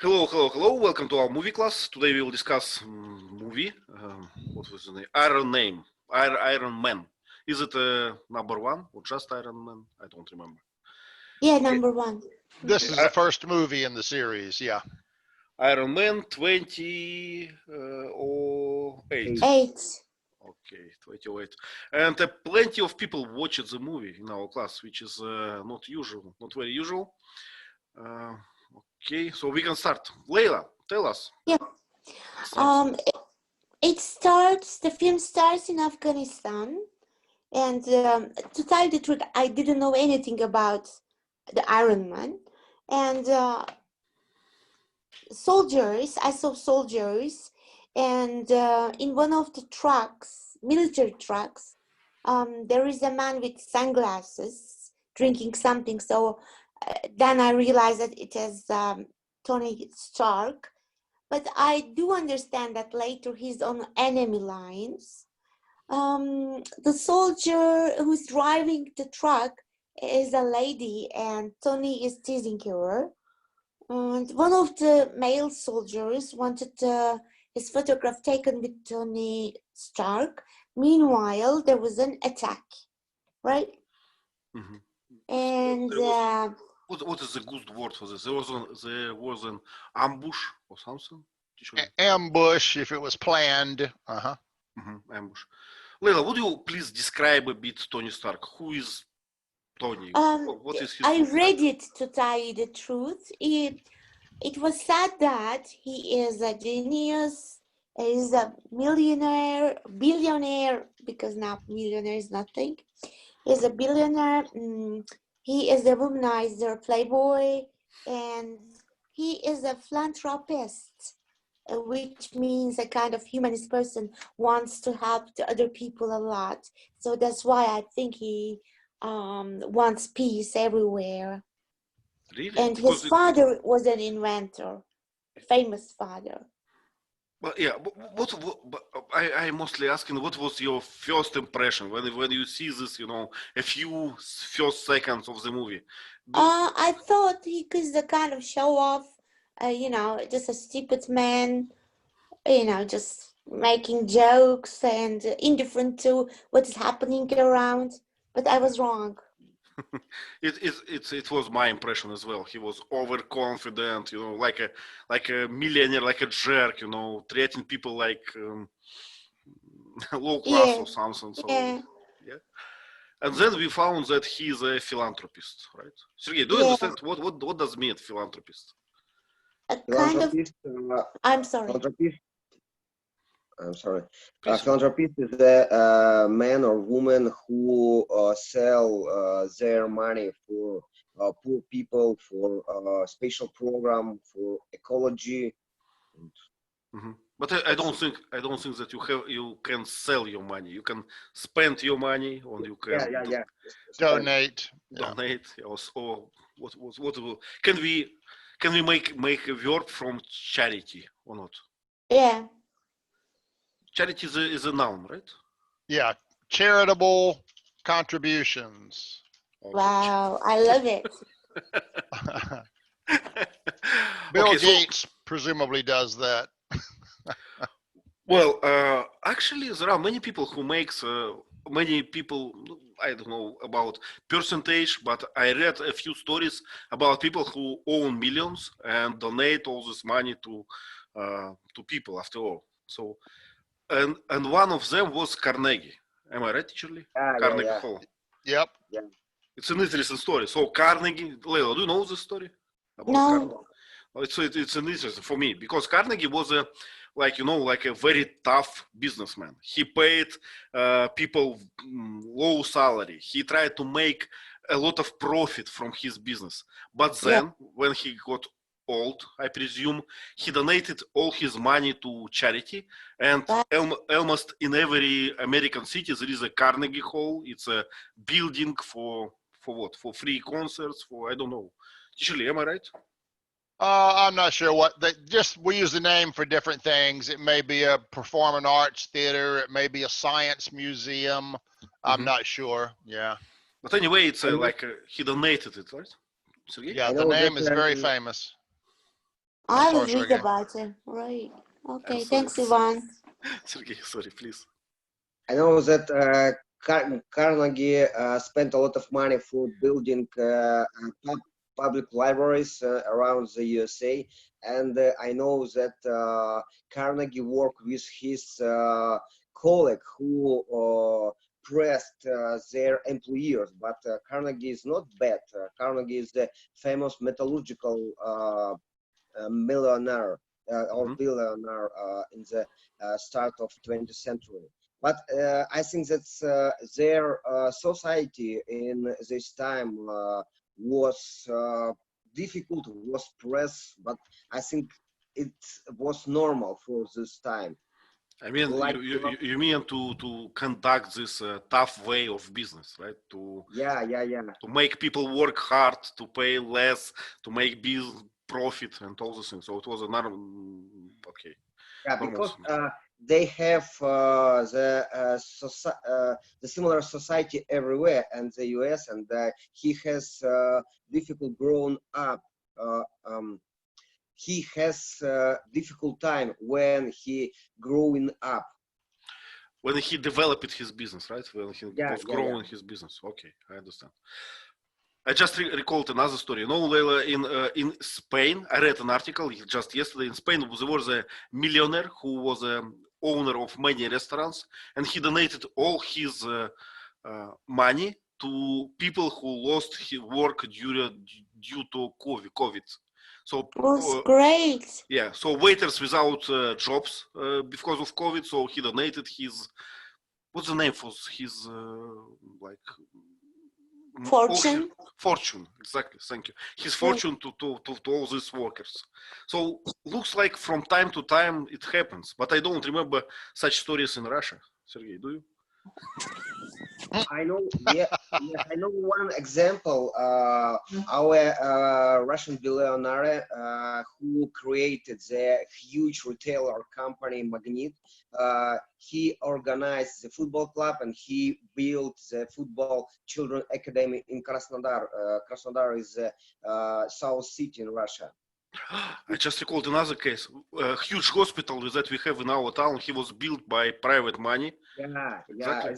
Hello, hello, hello. Welcome to our movie class. Today we will discuss movie. What was the name? Iron Man. Is it number one or just Iron Man? I don't remember. Yeah, number one. This is the first movie in the series, yeah. Iron Man 28. Eight. Okay, 28. And plenty of people watched the movie in our class, which is not usual, not very usual. Okay, so we can start. Leila, tell us. Yeah. The film starts in Afghanistan. And to tell the truth, I didn't know anything about the Iron Man. And I saw soldiers. And in one of the trucks, military trucks, there is a man with sunglasses drinking something. So then I realized that it is Tony Stark. But I do understand that later he's on enemy lines. The soldier who's driving the truck is a lady, and Tony is teasing her. And one of the male soldiers wanted his photograph taken with Tony Stark. Meanwhile, there was an attack, right? Mm-hmm. And what is the good word for this? There was an ambush or something. Ambush, if it was planned. Ambush. Leila, would you please describe a bit Tony Stark? Who is Tony? What is his? I read it, to tell you the truth. It was said that he is a genius. He is a billionaire, because now millionaire is nothing. He's a billionaire. He is a womanizer, playboy, and he is a philanthropist, which means a kind of humanist person, wants to help the other people a lot. So that's why I think he wants peace everywhere. Really? And his father was an inventor, a famous father. Well, yeah. But I mostly asking, what was your first impression when you see this? A few first seconds of the movie. I thought he was the kind of show off, just a stupid man, just making jokes and indifferent to what is happening around. But I was wrong. It was my impression as well. He was overconfident, like a millionaire, like a jerk, treating people like low class or something. So yeah. And then we found that he's a philanthropist, right? Sergey, do you understand what does mean philanthropist? A kind of. I'm sorry. I'm sorry. A philanthropist is a man or woman who sell their money for poor people, for special program, for ecology. But I don't think that you can sell your money. You can spend your money, or you can donate. Or what can we make a verb from charity or not? Yeah. Charity is a noun, right? Yeah, charitable contributions. Wow, I love it. Bill Gates presumably does that. Well, actually, there are many people who makes I don't know about percentage, but I read a few stories about people who own millions and donate all this money to people after all. So. And one of them was Carnegie. Am I right, Shirley? Carnegie Hall. Yep. Yeah. It's an interesting story. So Carnegie, Leila, do you know the story? No. It's an interesting for me because Carnegie was a very tough businessman. He paid people low salary. He tried to make a lot of profit from his business. But then when he got old, I presume, he donated all his money to charity, and almost in every American city there is a Carnegie Hall. It's a building for what? For free concerts, for I don't know. Shirley, am I right? I'm not sure what we use the name for different things. It may be a performing arts theater, it may be a science museum. I'm not sure. Yeah. But anyway, it's he donated it, right? Yeah, the name is very famous. I Sorry, will read Sergey. about it. Right. Okay. I'm sorry. Thanks, Ivan. Sergey, sorry, please. I know that Carnegie spent a lot of money for building public libraries around the USA, and I know that Carnegie worked with his colleague who pressed their employers, but Carnegie is not bad. Carnegie is the famous metallurgical millionaire or billionaire in the start of 20th century. But I think that their society in this time was difficult, was pressed, but I think it was normal for this time. I mean, Like, you mean to conduct this tough way of business, right? yeah. To make people work hard, to pay less, to make profit and all those things. So it was another okay. Yeah, because they have the similar society everywhere in the US, and he has difficult grown up. He has difficult time when he growing up. When he developed his business, right? When he was growing his business. Okay, I understand. I just recalled another story. You know, Leila, in Spain, I read an article just yesterday. In Spain, there was a millionaire who was an owner of many restaurants, and he donated all his money to people who lost his work due to COVID. So Was great. Yeah, so waiters without jobs because of COVID. So he donated his, what's the name for his like Fortune. Fortune, exactly. Thank you. His fortune to all these workers. So looks like from time to time it happens, but I don't remember such stories in Russia. Sergey, do you? I know, yeah, I know one example. Our Russian billionaire who created the huge retailer company Magnet. He organized the football club and he built the football children academy in Krasnodar. Krasnodar is a south city in Russia. I just recalled another case. A huge hospital that we have in our town. He was built by private money. Yeah, Exactly.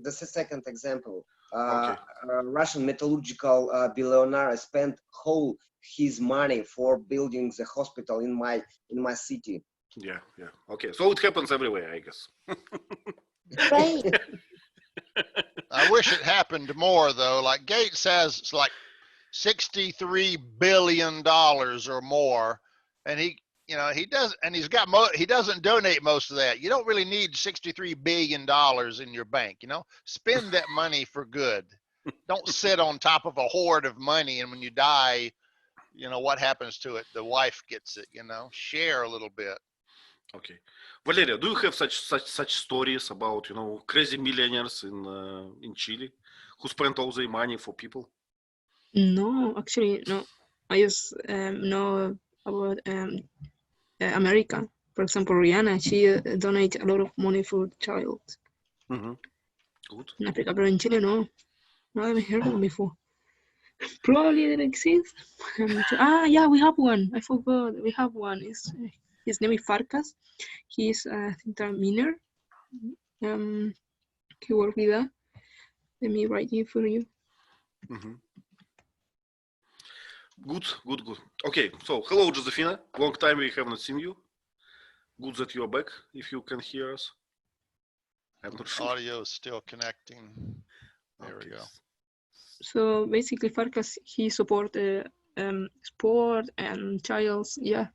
That's the second example. Okay. Russian metallurgical billionaire spent whole his money for building the hospital in my city. Yeah. Okay, so it happens everywhere, I guess. Right. I wish it happened more though. Like Gates has it's like $63 billion or more, and he doesn't donate most of that. You don't really need $63 billion in your bank. Spend that money for good. Don't sit on top of a hoard of money, and when you die, what happens to it? The wife gets it. Share a little bit. Okay, Valeria, do you have such stories about crazy millionaires in Chile who spent all their money for people? No, actually, no. I just know about America. For example, Rihanna, she donates a lot of money for the child. Mm-hmm. Good. In Africa, but in Chile, no. I haven't heard of them before. Probably they exist. Yeah, we have one. I forgot. We have one. His name is Farcas. He's a miner. He worked with that. Let me write it for you. Mm-hmm. Good. Okay, so hello, Josefina. Long time we haven't seen you. Good that you're back, if you can hear us. I'm not sure. Audio is still connecting. There we go. So basically, Farkas, he support sport and childs. Yeah,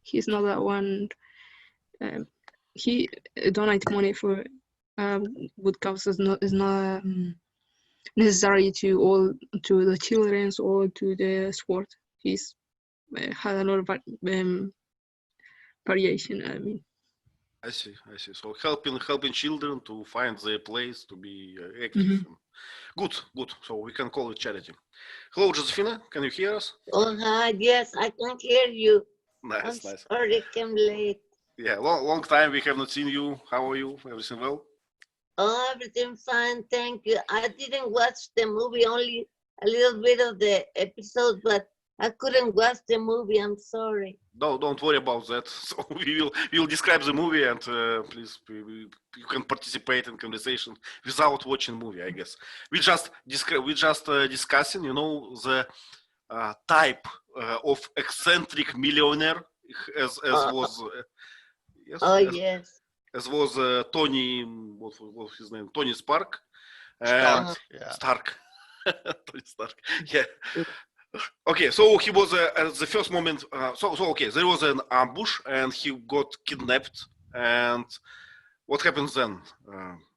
he's not that one. He donate money for good causes. Is not necessary to the children's or to the sport. He's had a lot of variation. I mean, I see. So helping children to find their place to be active. Mm-hmm. Good. So we can call it charity. Hello, Josefina. Can you hear us? Oh, hi. Yes, I can hear you. Nice. Sorry, I came late. Yeah, long time we have not seen you. How are you? Everything well? Oh, everything fine. Thank you. I didn't watch the movie, only a little bit of the episode, but I couldn't watch the movie. I'm sorry. No, don't worry about that. So we will describe the movie, and please you can participate in conversation without watching movie. I guess we just discussing, you know, the type of eccentric millionaire as was yes Oh, yes. as was Tony, what was his name, Tony Spark and Stark. Yeah. Stark. Tony Stark. Yeah. Okay, so he was at the first moment. So okay, there was an ambush, and he got kidnapped. And what happens then?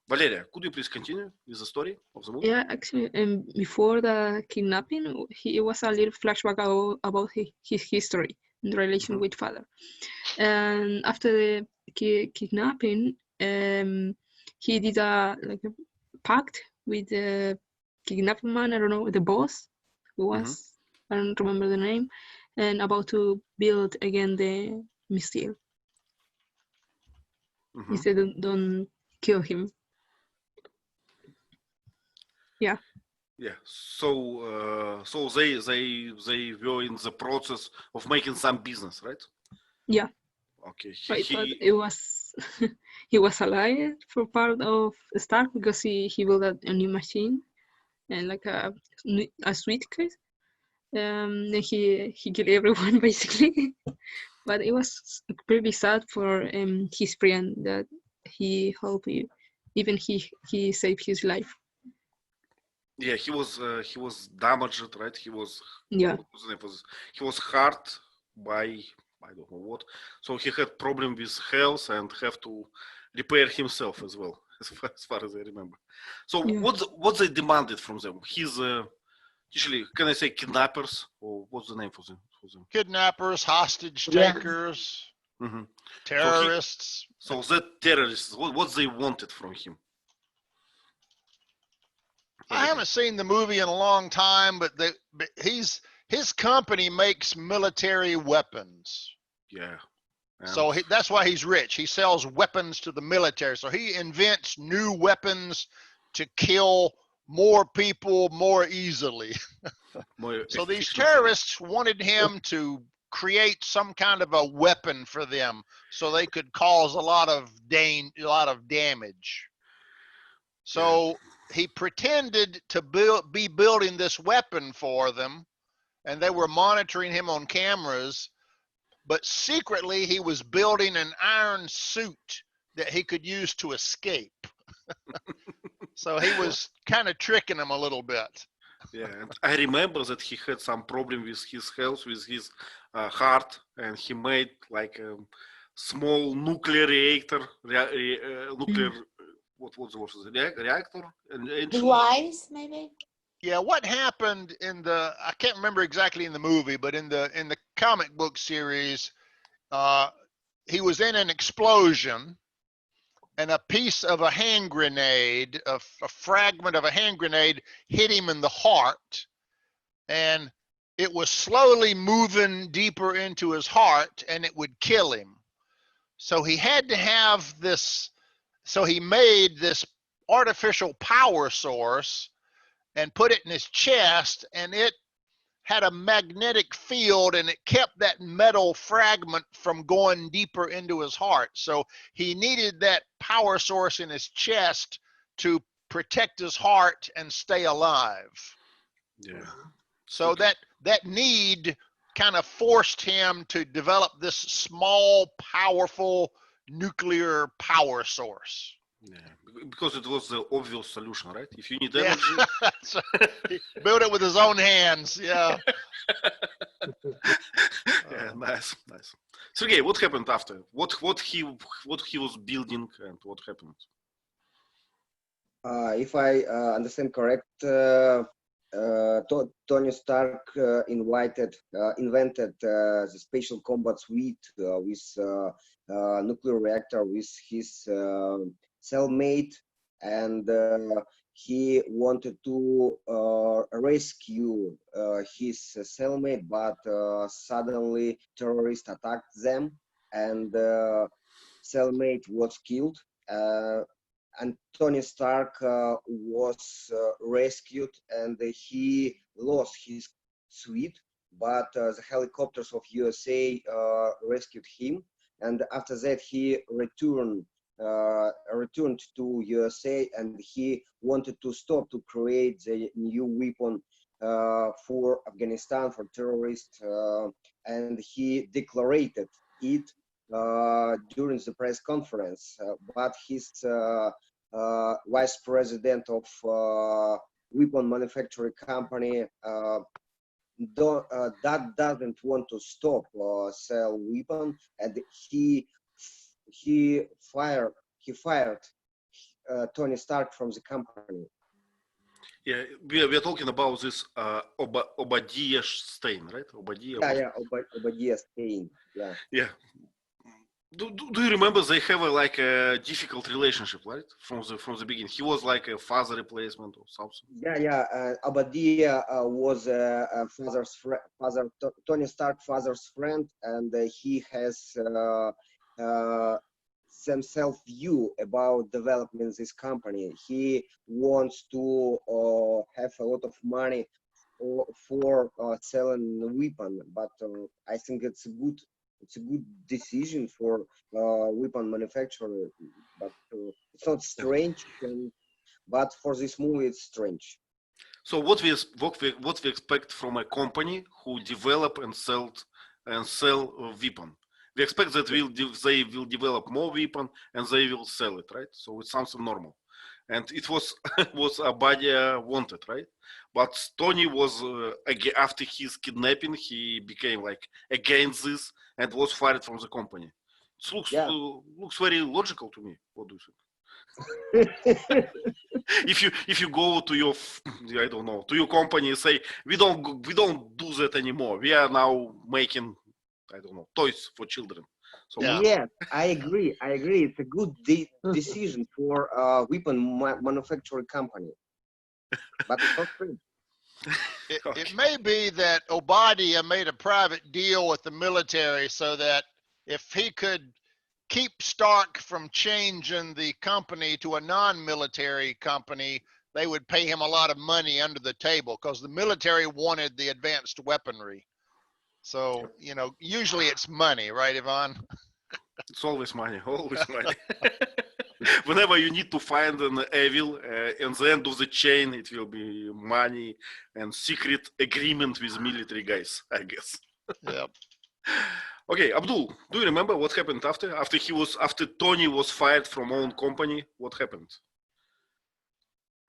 Valeria, could you please continue with the story of the movie? Yeah, actually, before the kidnapping, it was a little flashback about his history in relation with father. And after the kidnapping, he did a pact with the kidnapping man. I don't know, the boss who was. I don't remember the name, and about to build again the Mizzile. He said, "Don't kill him." Yeah. Yeah. So they were in the process of making some business, right? Yeah. Okay. Right, but it was he was alive for part of Stark because he built a new machine and like a suitcase. Then he killed everyone basically. But it was pretty sad for his friend that he helped you. Even he saved his life. Yeah, he was damaged, right? He was Yeah. he was hurt by I don't know what. So he had problem with health and have to repair himself as well, as far as I remember. So Yeah. what they demanded from them? He's usually, can I say kidnappers, or what's the name for them? Kidnappers, hostage Yeah. takers, Mhm. terrorists. So that terrorists, what they wanted from him? I haven't seen the movie in a long time, but his company makes military weapons. Yeah. So that's why he's rich. He sells weapons to the military. So he invents new weapons to kill more people more easily. So these terrorists wanted him to create some kind of a weapon for them so they could cause a lot of damage. So he pretended to be building this weapon for them, and they were monitoring him on cameras, but secretly he was building an iron suit that he could use to escape. So he was kind of tricking them a little bit. Yeah, and I remember that he had some problem with his health, with his heart, and he made like a small nuclear reactor, nuclear, what's the word? Reactor? Device, maybe? Yeah, what happened I can't remember exactly in the movie, but in the comic book series, he was in an explosion, and a piece of a hand grenade, a fragment of a hand grenade hit him in the heart, and it was slowly moving deeper into his heart, and it would kill him. So he had to have this, so he made this artificial power source and put it in his chest, and it had a magnetic field, and it kept that metal fragment from going deeper into his heart. So he needed that power source in his chest to protect his heart and stay alive. Yeah. So that need kind of forced him to develop this small, powerful nuclear power source. Yeah, because it was the obvious solution, right? If you need energy, So he built it with his own hands. Yeah. Yeah, nice. Sergey, what happened after? What he was building, and what happened? If I understand correct, Tony Stark invented the special combat suite with nuclear reactor with his cellmate, and he wanted to rescue his cellmate, but suddenly terrorists attacked them, and cellmate was killed. And Tony Stark was rescued, and he lost his suite, but the helicopters of USA rescued him, and after that he returned to USA, and he wanted to stop to create the new weapon for Afghanistan, for terrorists, and he declared it during the press conference, but his vice president of weapon manufacturing company that doesn't want to stop sell weapon, and he fired Tony Stark from the company. Yeah, we are talking about this Obadiah Stane, right? Obadiah. Obadiah Stane. Yeah. Do you remember they have a difficult relationship, right? From the beginning, he was like a father replacement or something. Obadiah was Tony Stark father's friend, and he has some self-view about developing this company. He wants to have a lot of money for selling a weapon, but I think it's a good decision for weapon manufacturer, but it's not strange. But for this movie, it's strange. So what we expect from a company who develop and sell weapon? We expect that they will develop more weapon and they will sell it, right? So it's something normal, and it was Obadiah wanted, right? But Tony was after his kidnapping, he became against this and was fired from the company. It looks very logical to me. What do you think? if you go to your to your company and say we don't do that anymore, we are now making toys for children. So yeah, I agree. It's a good decision for a weapon manufacturing company, but it's not free. It may be that Obadiah made a private deal with the military so that if he could keep Stark from changing the company to a non-military company, they would pay him a lot of money under the table because the military wanted the advanced weaponry. So, usually it's money, right, Ivan? It's always money, Whenever you need to find an evil, at the end of the chain, it will be money and secret agreement with military guys, I guess. Yep. Okay, Abdul, do you remember what happened after Tony was fired from own company? What happened?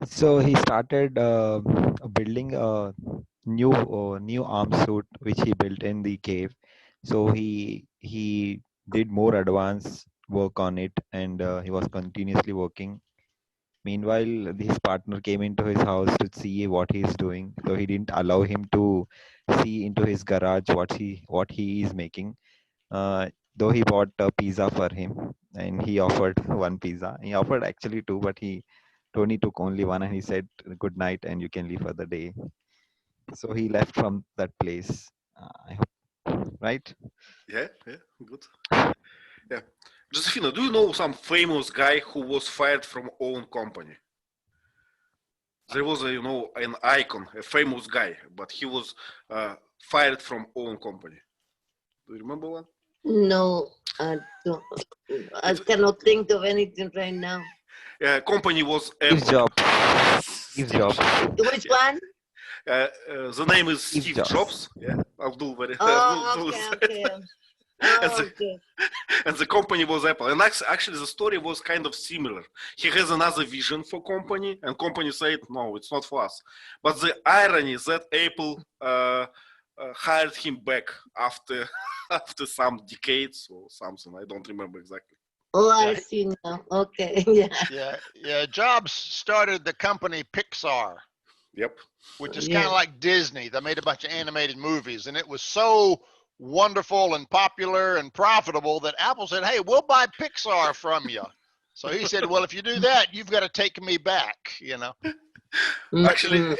So he started building a new arm suit which he built in the cave. So he did more advanced work on it, and he was continuously working. Meanwhile, his partner came into his house to see what he's doing. So he didn't allow him to see into his garage what he is making. Though he bought a pizza for him, and he offered one pizza. He offered actually two, but Tony took only one, and he said, "Good night, and you can leave for the day." So he left from that place. I hope, right? Yeah, good. Yeah, Josefina, do you know some famous guy who was fired from own company? There was an icon, a famous guy, but he was fired from own company. Do you remember one? No, I don't. I cannot think of anything right now. Company was Steve Jobs. Which one? The name is Steve Jobs. Yeah, Abdul. Okay. Okay. And the company was Apple. And actually, the story was kind of similar. He has another vision for company, and company said, "No, it's not for us." But the irony is that Apple hired him back after some decades or something. I don't remember exactly. Oh, I see now. Okay. Yeah. Jobs started the company Pixar. Yep. Which is kind of like Disney. They made a bunch of animated movies, and it was so wonderful and popular and profitable that Apple said, "Hey, we'll buy Pixar from you." So he said, "Well, if you do that, you've got to take me back." Actually,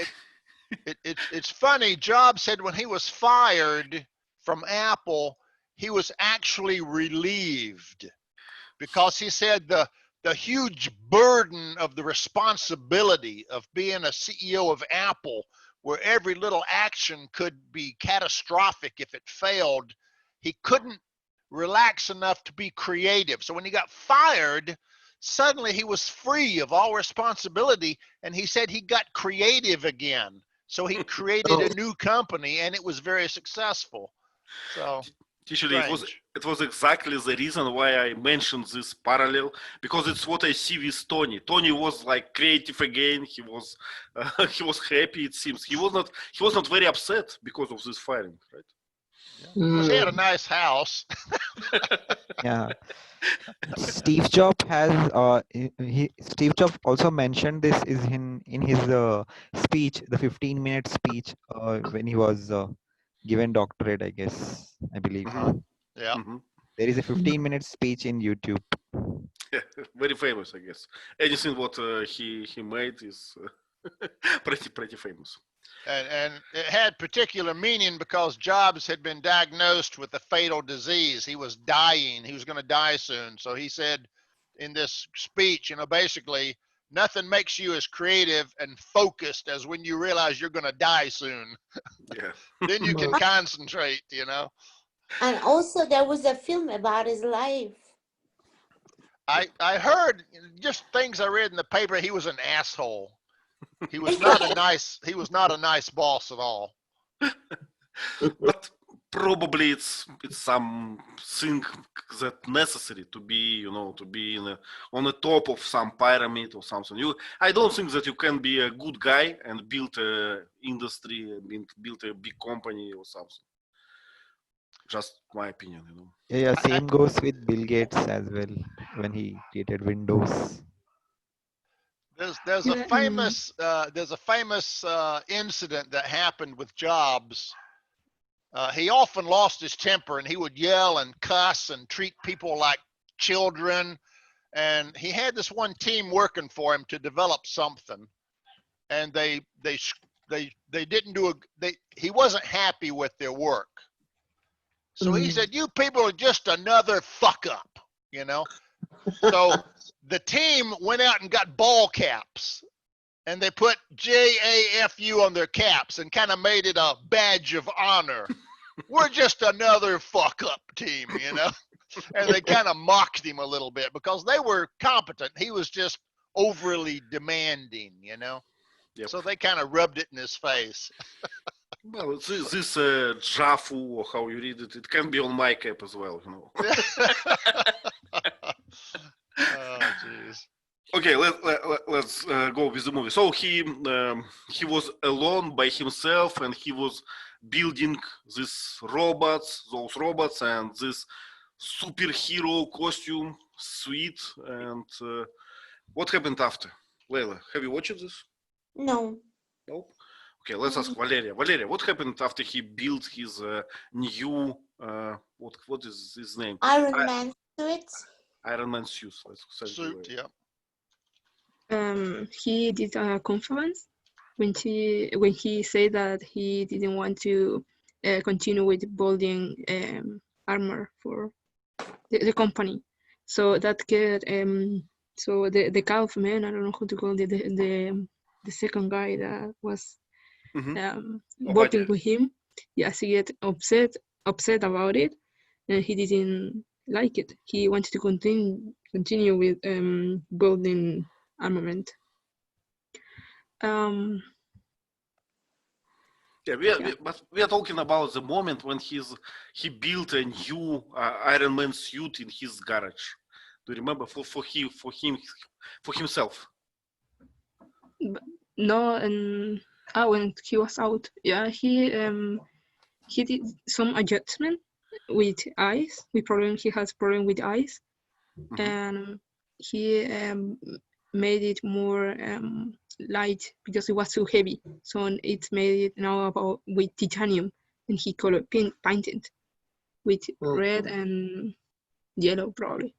it's funny. Jobs said when he was fired from Apple, he was actually relieved because he said the huge burden of the responsibility of being a CEO of Apple where every little action could be catastrophic if it failed. He couldn't relax enough to be creative. So when he got fired, suddenly he was free of all responsibility, and he said he got creative again. So he created a new company, and it was very successful. So Actually, it was exactly the reason why I mentioned this parallel, because it's what I see with Tony. Tony was like creative again. He was happy. It seems he was not very upset because of this firing, right? Yeah. He had a nice house. Yeah. Steve Jobs has Steve Jobs also mentioned this is in his speech, the 15-minute speech when he was given doctorate, I believe. Yeah. There is a 15-minute speech in YouTube. Yeah, very famous, I guess. Anything what he made is pretty famous. And it had particular meaning because Jobs had been diagnosed with a fatal disease. He was dying. He was going to die soon. So he said in this speech, basically, nothing makes you as creative and focused as when you realize you're going to die soon. Yeah. Then you can concentrate, And also there was a film about his life. I heard just things I read in the paper. He was an asshole. He was not a nice boss at all. But probably it's something that necessary to be, on the top of some pyramid or something. I don't think that you can be a good guy and build a industry, build a big company or something. Just my opinion, Yeah, same goes with Bill Gates as well when he created Windows. There's a famous incident that happened with Jobs. He often lost his temper, and he would yell and cuss and treat people like children. And he had this one team working for him to develop something, and they didn't do he wasn't happy with their work. So he said, "You people are just another fuck up," So the team went out and got ball caps, and they put JAFU on their caps and kind of made it a badge of honor. We're just another fuck up team, And they kind of mocked him a little bit because they were competent. He was just overly demanding, Yep. So they kind of rubbed it in his face. Well, this JAFU, or how you read it, it can be on my cap as well, Oh, jeez. Okay, let's go with the movie. So he was alone by himself, and he was building those robots, and this superhero costume suite. And what happened after? Leila, have you watched this? No. Nope. Okay, let's ask Valeria. Valeria, what happened after he built his new what is his name? Iron Man suit. Iron Man suit. Suit, yeah. He did a conference when he said that he didn't want to continue with building armor for the company. So that get so the calf man, I don't know how to call it, the second guy that was working with him. Yes, he get upset about it, and he didn't like it. He wanted to continue with building armament. But we are talking about the moment when he built a new Iron Man suit in his garage. Do you remember for himself? No, and when he was out, yeah, he did some adjustment with eyes. He has problem with eyes, and he made it more light because it was too heavy. So it's made it now with titanium, and he painted with red and yellow probably.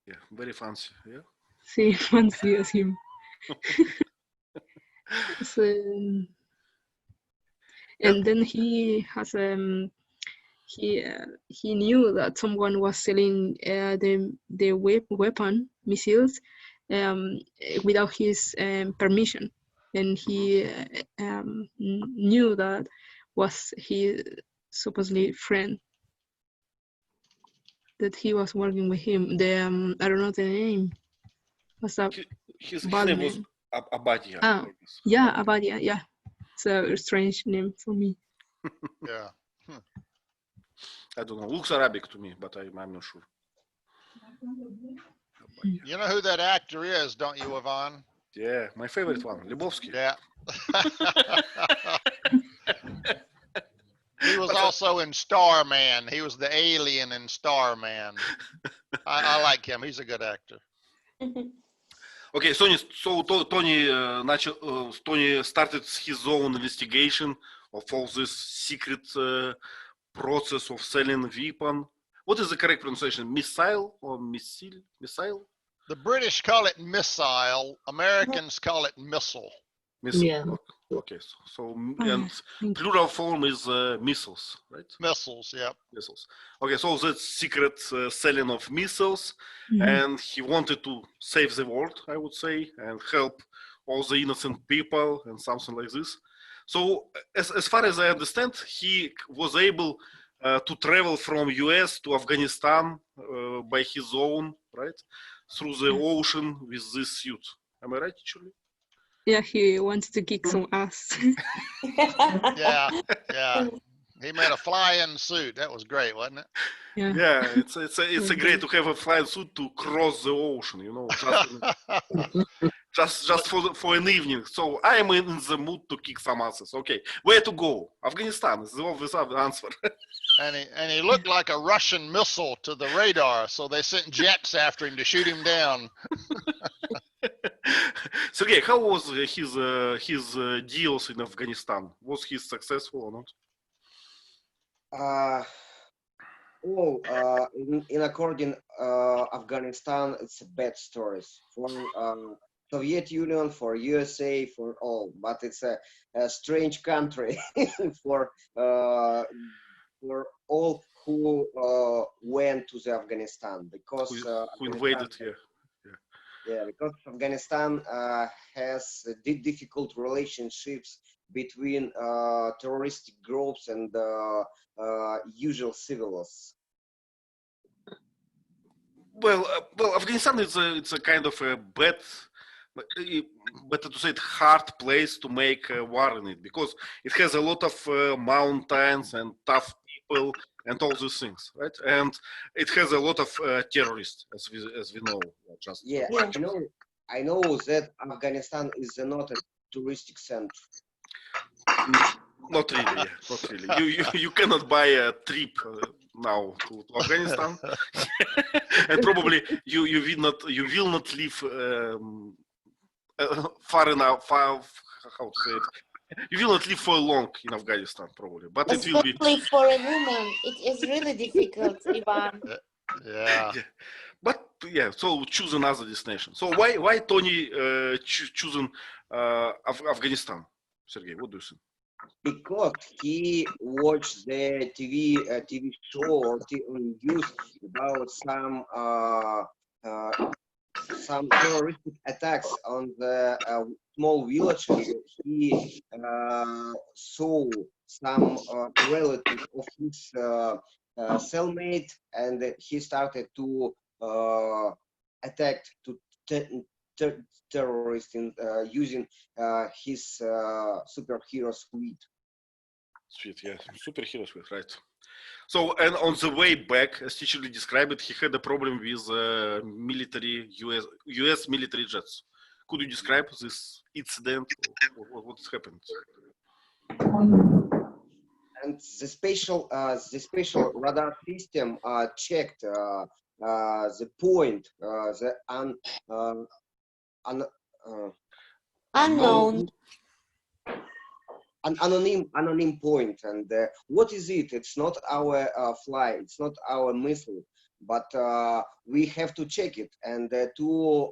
Yeah, very fancy. Yeah. See, fancy as him. So, and then he has he knew that someone was selling the weapon missiles without his permission. and he knew that was his supposedly friend, that he was working with him. The I don't know the name. What's up? His Bad name was name. Obadiah. Ah, I guess. yeah, Abadiah. Yeah, it's a strange name for me. Yeah. I don't know. Looks Arabic to me, but I'm not sure. Obadiah. You know who that actor is, don't you, Yvonne? Yeah, my favorite one, Lebowski. Yeah. He was also in Starman. He was the alien in Starman. I like him. He's a good actor. Okay, so Tony started his own investigation of all this secret process of selling weapon. What is the correct pronunciation? Missile or missile? Missile? The British call it missile. Americans call it missile. Missile. Yeah. Okay, so Oh, and yes, thank you. plural form is missiles, right? Missiles, yep. Missiles. Okay, so that's secret selling of missiles, Mhm. and he wanted to save the world, I would say, and help all the innocent people and something like this. So as far as I understand, he was able to travel from US to Afghanistan by his own, right? Through the ocean with this suit. Am I right, actually? Yeah, he wanted to kick some ass. Yeah, yeah. He made a fly-in suit. That was great, wasn't it? Yeah. Yeah, it's a great to have a flying suit to cross the ocean, you know, just for an evening. So I am in the mood to kick some asses. Okay, where to go? Afghanistan is the obvious answer. And he looked like a Russian missile to the radar, so they sent jets after him to shoot him down. Sergey, how was his deals in Afghanistan? Was he successful or not? In according Afghanistan, it's a bad stories for Soviet Union, for USA, for all, but it's a strange country for all who went to the Afghanistan, because Who invaded here? Yeah, because Afghanistan has difficult relationships between terroristic groups and usual civilians. Well, Afghanistan it's a kind of a better to say it, hard place to make war in it, because it has a lot of mountains and tough people and all these things, right? And it has a lot of terrorists, as we know. Just Yeah, I know that Afghanistan is not a touristic center. Not really, yeah, not really. You cannot buy a trip now to Afghanistan, and probably you will not live far enough. How to say it? You will not live for long in Afghanistan, probably, but it will be. Especially for a woman, it is really difficult, Ivan. Yeah. Yeah. But yeah, so choose another destination. So why Tony choosing Afghanistan, Sergey? What do you think? Because he watched the TV show or news about some terroristic attacks on the small villages. He saw some relatives of his cellmate, and he started to attack to terrorists in using his superhero suite. Sweet, yeah, superhero suite, right? So, and on the way back, as teacher described it, he had a problem with military US military jets. Could you describe this incident? Or what's happened? And the special radar system checked the point, the Unknown. an anonym point. And what is it? It's not our fly, it's not our missile, but we have to check it. And two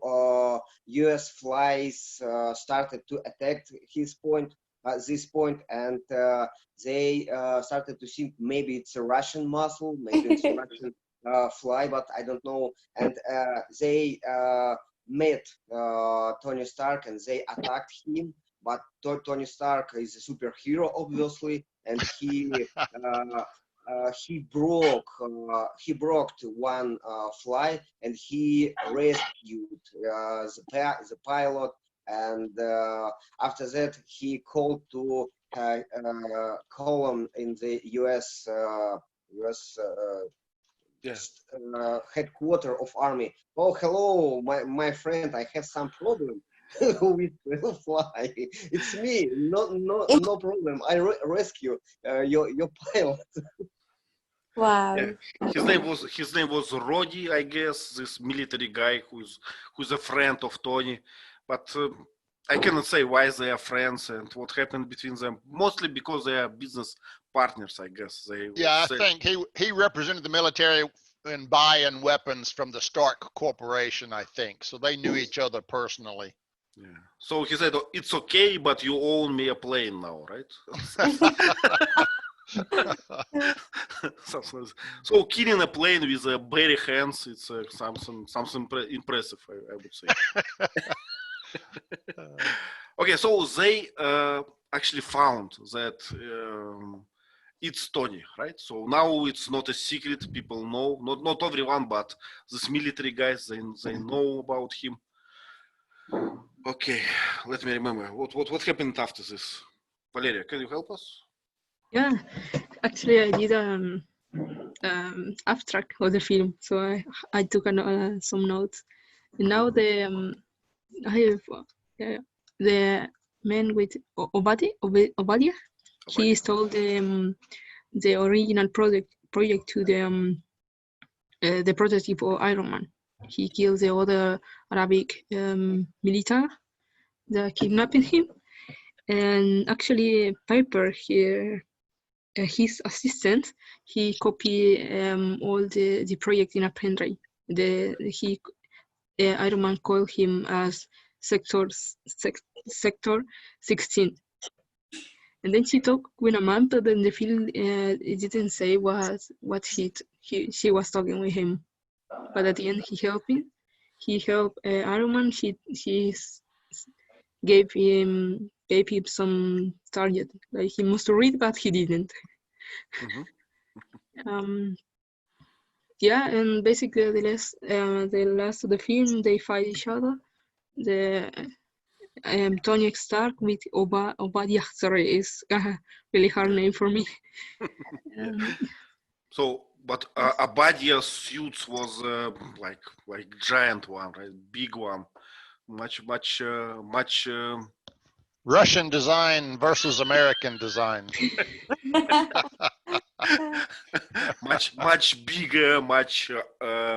US flies started to attack his point, this point, and they started to think maybe it's a Russian missile, maybe it's a Russian fly, but I don't know. And they met Tony Stark and they attacked him, but Tony Stark is a superhero, obviously, and he broke one fly, and he rescued the pilot, and after that he called to column in the U.S. Headquarters of army. Oh, hello, my friend, I have some problem with fly. It's me. No problem. I rescue your pilot. Wow. Yeah. His name was Rhodey, I guess. This military guy who's a friend of Tony, but I cannot say why they are friends and what happened between them. Mostly because they are business partners, I guess. I think he represented the military in buying weapons from the Stark Corporation, I think. So they knew each other personally. Yeah. So he said, oh, it's okay, but you own me a plane now, right? So killing a plane with bare hands, it's something impressive, I would say. Okay, so they actually found that it's Tony, right? So now it's not a secret. People know, not everyone, but these military guys, they know about him. Okay, let me remember. What happened after this? Valeria, can you help us? Yeah, actually I did abstract of the film, so I took some notes. And now I have the man with Obadiah. He stole the original project to the prototype of Iron Man. He killed the other Arabic military that kidnapped him, and actually Piper here, his assistant, he copied all the project in a pen drive. Iron Man called him as Sector 16. And then she talked with a man, but in the film it didn't say what she was talking with him. But at the end he helped him. He helped Iron Man. She gave him some target. Like he must read, but he didn't. Yeah, and basically the last of the film, they fight each other. Tony Stark with Obadiah. Sorry, it's a really hard name for me. So, but Obadiah's suits was like giant one, right? Big one, much. Russian design versus American design. much bigger, much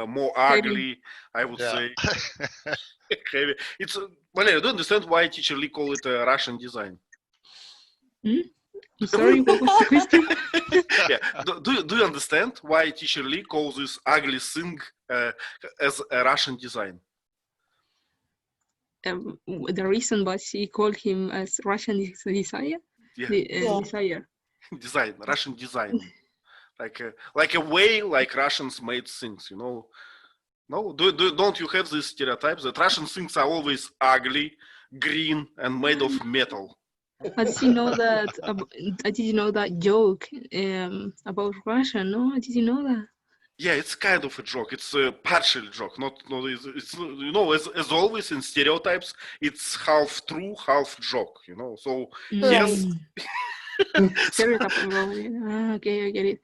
more ugly, I would say. Heavy. It's Valeria, I don't understand why Teacher Lee call it Russian design. I'm sorry, what was the question? Yeah. Do you understand why Teacher Lee calls this ugly thing as a Russian design? The reason why she called him as Russian desire? Desire. Design, Russian design. Like a way like Russians made things, you know. No, don't you have these stereotypes that Russian things are always ugly, green, and made of metal? Did you know that? Did you know that joke about Russia? No, did you know that? Yeah, it's kind of a joke. It's a partial joke. It's you know, as always in stereotypes, it's half true, half joke. You know, so yes. Stereotype about okay, I get it.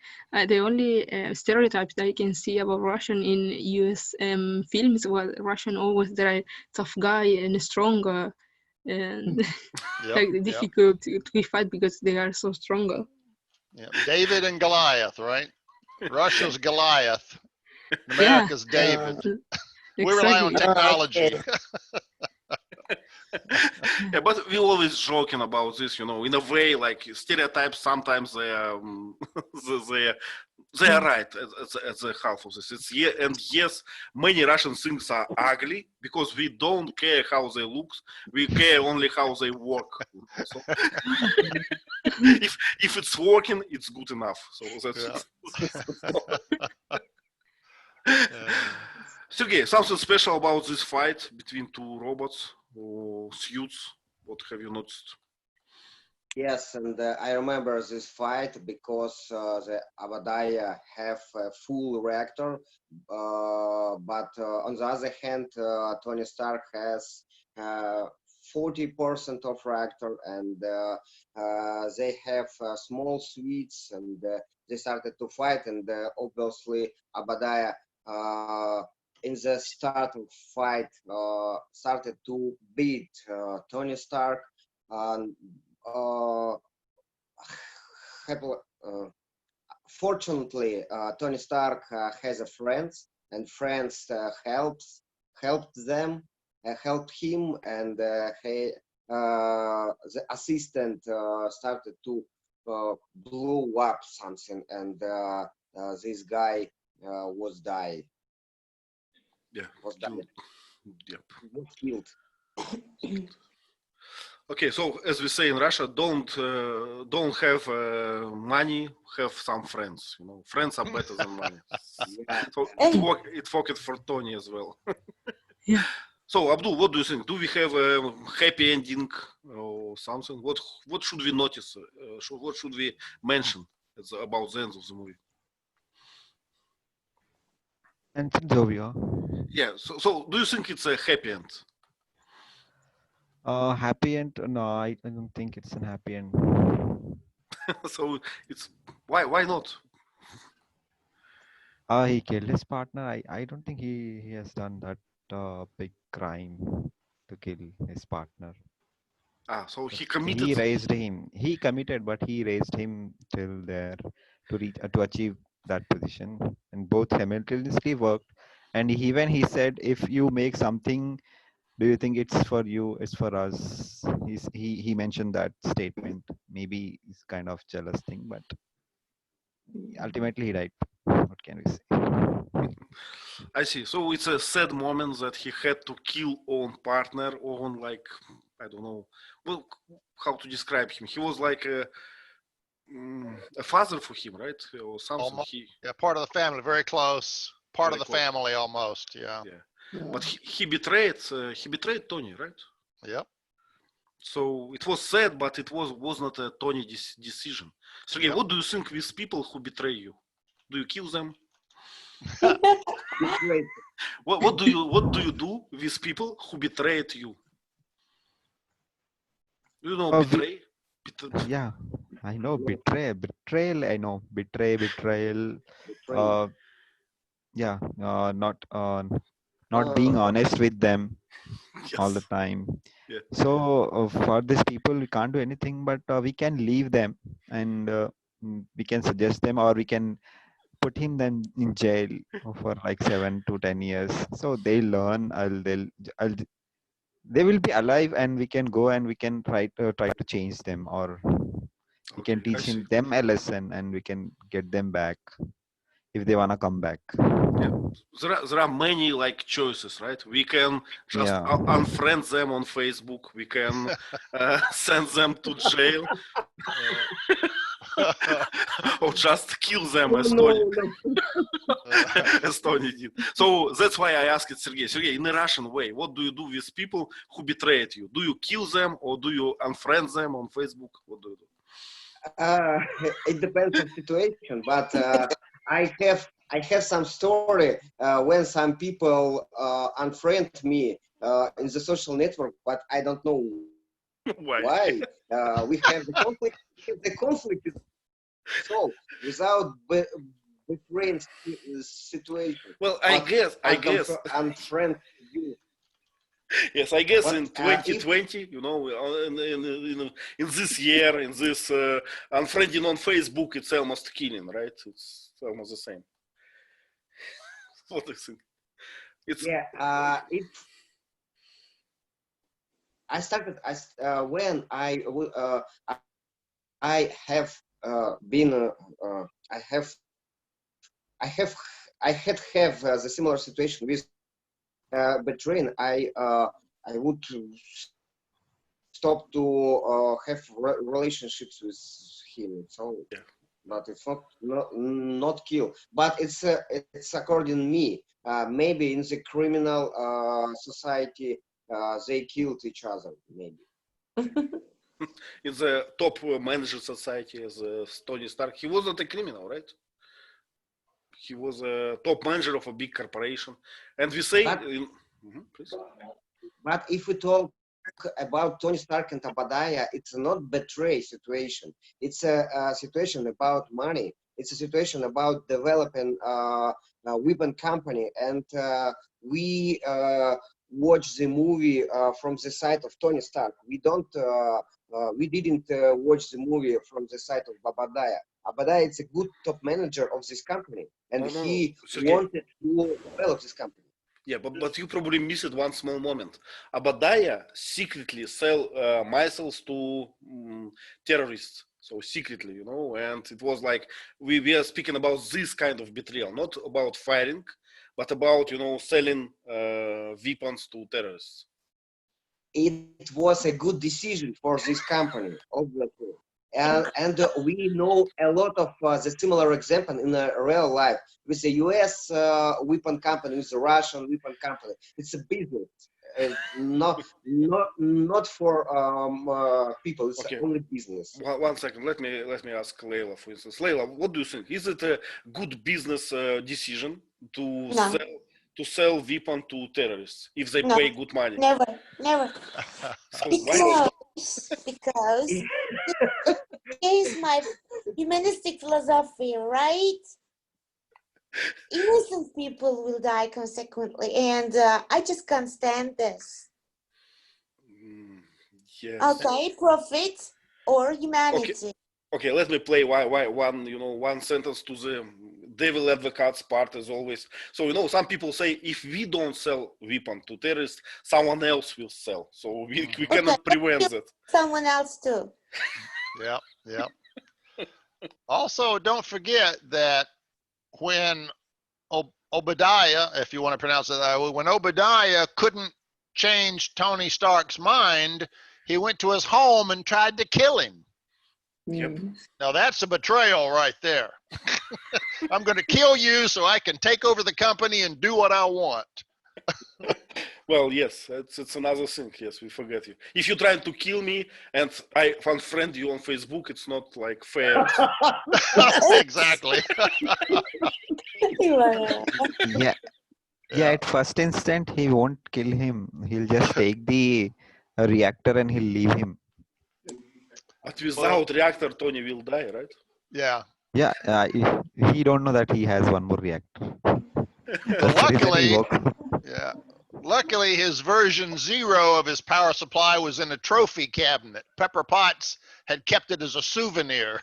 The only stereotypes that I can see about Russian in US films was Russian always they're a tough guy and stronger and difficult to fight because they are so stronger. Yeah, David and Goliath, right? Russia's Goliath, America's David. We rely on technology. Yeah, but we always joking about this, you know, in a way, like stereotypes. Sometimes they are right at the half of this. Yes, many Russian things are ugly because we don't care how they look. We care only how they work. So, if it's working, it's good enough. So that's Sergey, something special about this fight between two robots or suits? What have you noticed? Yes, and I remember this fight because the Obadiah have a full reactor, but on the other hand, Tony Stark has 40% of reactor, and they have small suites, and they started to fight, and obviously Obadiah in the start of fight started to beat Tony Stark. Uh, Fortunately, Tony Stark has a friends, and friends helped him, and the assistant started to blow up something, and this guy was died. Yeah. Was died. Yep. Was killed. Okay, so as we say in Russia, don't have money, have some friends. You know, friends are better than money. Yeah. So it worked for Tony as well. Yeah. So Abdul, what do you think? Do we have a happy ending or something? What should we notice? What should we mention about the end of the movie? And Zovia. Yeah. So do you think it's a happy end? Happy end? No, I don't think it's an happy end. So it's why not? He killed his partner. I don't think he has done that big crime to kill his partner. So he He committed. raised him. He committed, but he raised him till there to reach to achieve that position, and both simultaneously worked. And even he said, if you make something, do you think it's for you? It's for us. He mentioned that statement. Maybe it's kind of jealous thing, but ultimately he died. What can we say? I see. So it's a sad moment that he had to kill own partner, own, like, I don't know, well, how to describe him. He was like a father for him, right? Or something. Almost, yeah, part of the family, very close. Part of the family, almost. Yeah. But he betrayed Tony, right? Yep. So it was sad, but it was not a Tony decision. Sergey, what do you think with people who betray you? Do you kill them? What do you do with people who betrayed you? You know, betray. Yeah, I know betrayal. I know betrayal. Yeah, not being honest with them all the time. Yeah. So for these people, we can't do anything, but we can leave them, and we can suggest them, or we can put them in jail for like 7 to 10 years. So they learn. They will be alive, and we can go and we can try to change them, or we can teach them a lesson, and we can get them back if they wanna come back. Yeah. There are many like choices, right? We can just unfriend them on Facebook. We can send them to jail, or just kill them as Tony did. So that's why I asked Sergey. Sergey, in a Russian way, what do you do with people who betrayed you? Do you kill them, or do you unfriend them on Facebook? What do you do? It depends on situation, but I have some story when some people unfriend me in the social network, but I don't know why. We have the conflict. The conflict is solved without befriend situation. Well, I guess unfriend you. Yes, I guess in 2020, you know, in this year, in this unfriending on Facebook, it's almost killing, right? It's almost the same. What do you think? I started when I have been I had the similar situation with betraying. I would stop to have relationships with him. So, but it's not kill. But it's according to me. Maybe in the criminal society they killed each other. Maybe. in the top manager society as Tony Stark. He wasn't a criminal, right? He was a top manager of a big corporation. And we say, please. But if we talk about Tony Stark and Obadiah, it's not betray situation. It's a situation about money. It's a situation about developing a weapon company. And we watch the movie from the side of Tony Stark. We didn't watch the movie from the side of Obadiah. Obadiah is a good top manager of this company, and he wanted to develop this company. Yeah, but you probably missed one small moment. Obadiah secretly sell missiles to terrorists. So secretly, you know, and it was like we are speaking about this kind of betrayal, not about firing, but about, you know, selling weapons to terrorists. It was a good decision for this company, obviously. And we know a lot of the similar example in real life with the US weapon company, with the Russian weapon company. It's a business, not for people. It's only business. One second, let me ask Leila, for instance. Leila, what do you think? Is it a good business decision to sell weapon to terrorists if they pay good money? Never. So because here's my humanistic philosophy, right? Innocent people will die consequently, and I just can't stand this. Yes. Okay, profit or humanity. Okay, let me play one sentence to the devil advocates part as always. So, you know, some people say if we don't sell weapon to terrorists, someone else will sell. So we cannot prevent that. Someone else too. Yeah. Also, don't forget that when Obadiah, if you want to pronounce it that way, when Obadiah couldn't change Tony Stark's mind, he went to his home and tried to kill him. Yep. Now that's a betrayal right there. I'm going to kill you so I can take over the company and do what I want. Well, yes, it's another thing. Yes, we forget you. If you're trying to kill me and I unfriend you on Facebook, it's not like fair. Exactly. Yeah. At first instant, he won't kill him. He'll just take the reactor and he'll leave him. But without reactor, Tony will die, right? Yeah. Yeah, he don't know that he has one more reactor. Luckily, his version 0 of his power supply was in a trophy cabinet. Pepper Potts had kept it as a souvenir.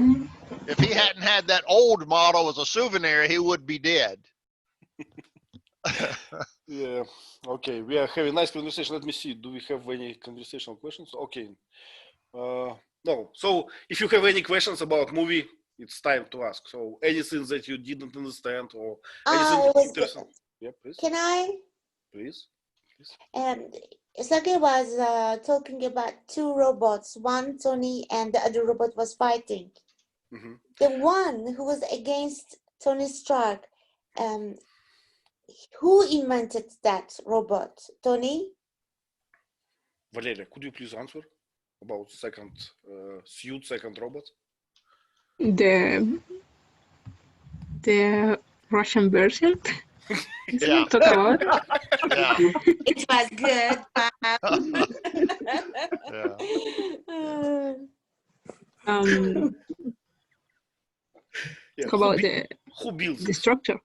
If he hadn't had that old model as a souvenir, he would be dead. Yeah. Okay. We are having a nice conversation. Let me see. Do we have any conversational questions? Okay. No. So if you have any questions about movie, it's time to ask. So anything that you didn't understand or anything interesting. Yeah, please. Can I? Please. Sergey was talking about two robots. One, Tony, and the other robot was fighting. Mm-hmm. The one who was against Tony Stark, who invented that robot? Tony? Valeria, could you please answer about second robot? The Russian version. Yeah. Talk about. Yeah. It was good. Yeah. Talk about who builds the structure.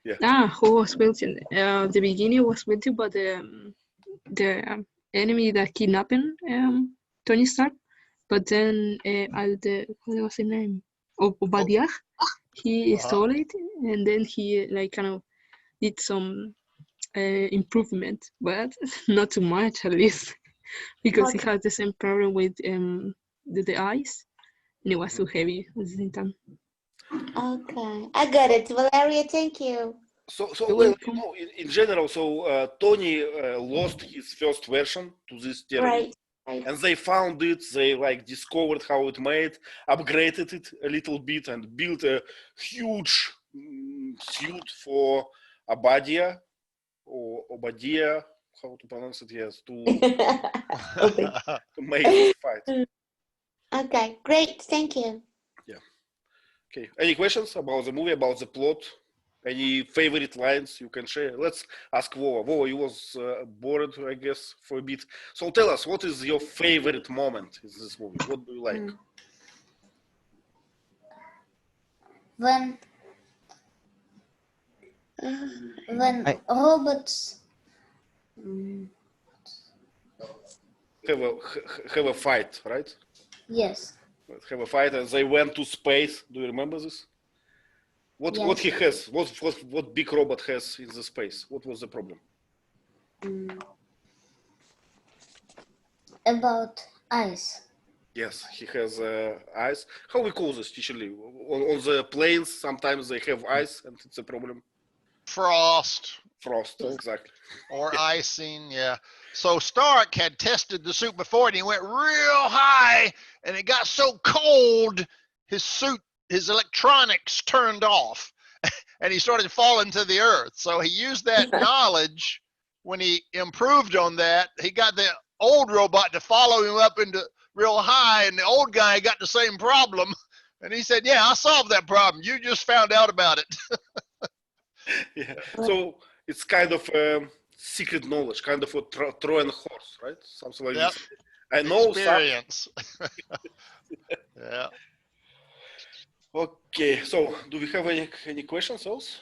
Yeah. Who was building? The beginning was built by the enemy that kidnapping Tony Stark, but then what was his name? Obadiah. He stole it, and then he like kind of did some improvement, but not too much at least, because he had the same problem with the eyes, and it was too heavy at the same time. Okay, I got it. Valeria, thank you. So well, you know, in general, so Tony lost his first version to this terrorist. Right. And they found it, they like discovered how it made, upgraded it a little bit and built a huge suit for Obadiah, how to pronounce it, yes, to Okay. make this fight. Okay, great. Thank you. Yeah. Okay. Any questions about the movie, about the plot? Any favorite lines you can share? Let's ask Vova. Vova, you was bored, I guess, for a bit. So tell us, what is your favorite moment in this movie? What do you like? When robots Have a fight, right? yes, Have a fight, and they went to space. Do you remember this? What Yes. he has? What big robot has in the space? What was the problem? about ice. Yes, he has ice. How we call this, teacher Lee? On the planes, sometimes they have ice, and it's a problem. Frost Frost, exactly. or icing, yeah. So Stark had tested the suit before, and he went real high, and it got so cold, his suit, his electronics turned off, and he started falling to the earth. So he used that knowledge when he improved on that. He got the old robot to follow him up into real high, and the old guy got the same problem. And he said, yeah, I solved that problem. You just found out about it. Yeah. So it's kind of secret knowledge, kind of a Trojan horse, right? Something like Yep. this. I know some. Experience. Yeah. Okay, so do we have any questions else?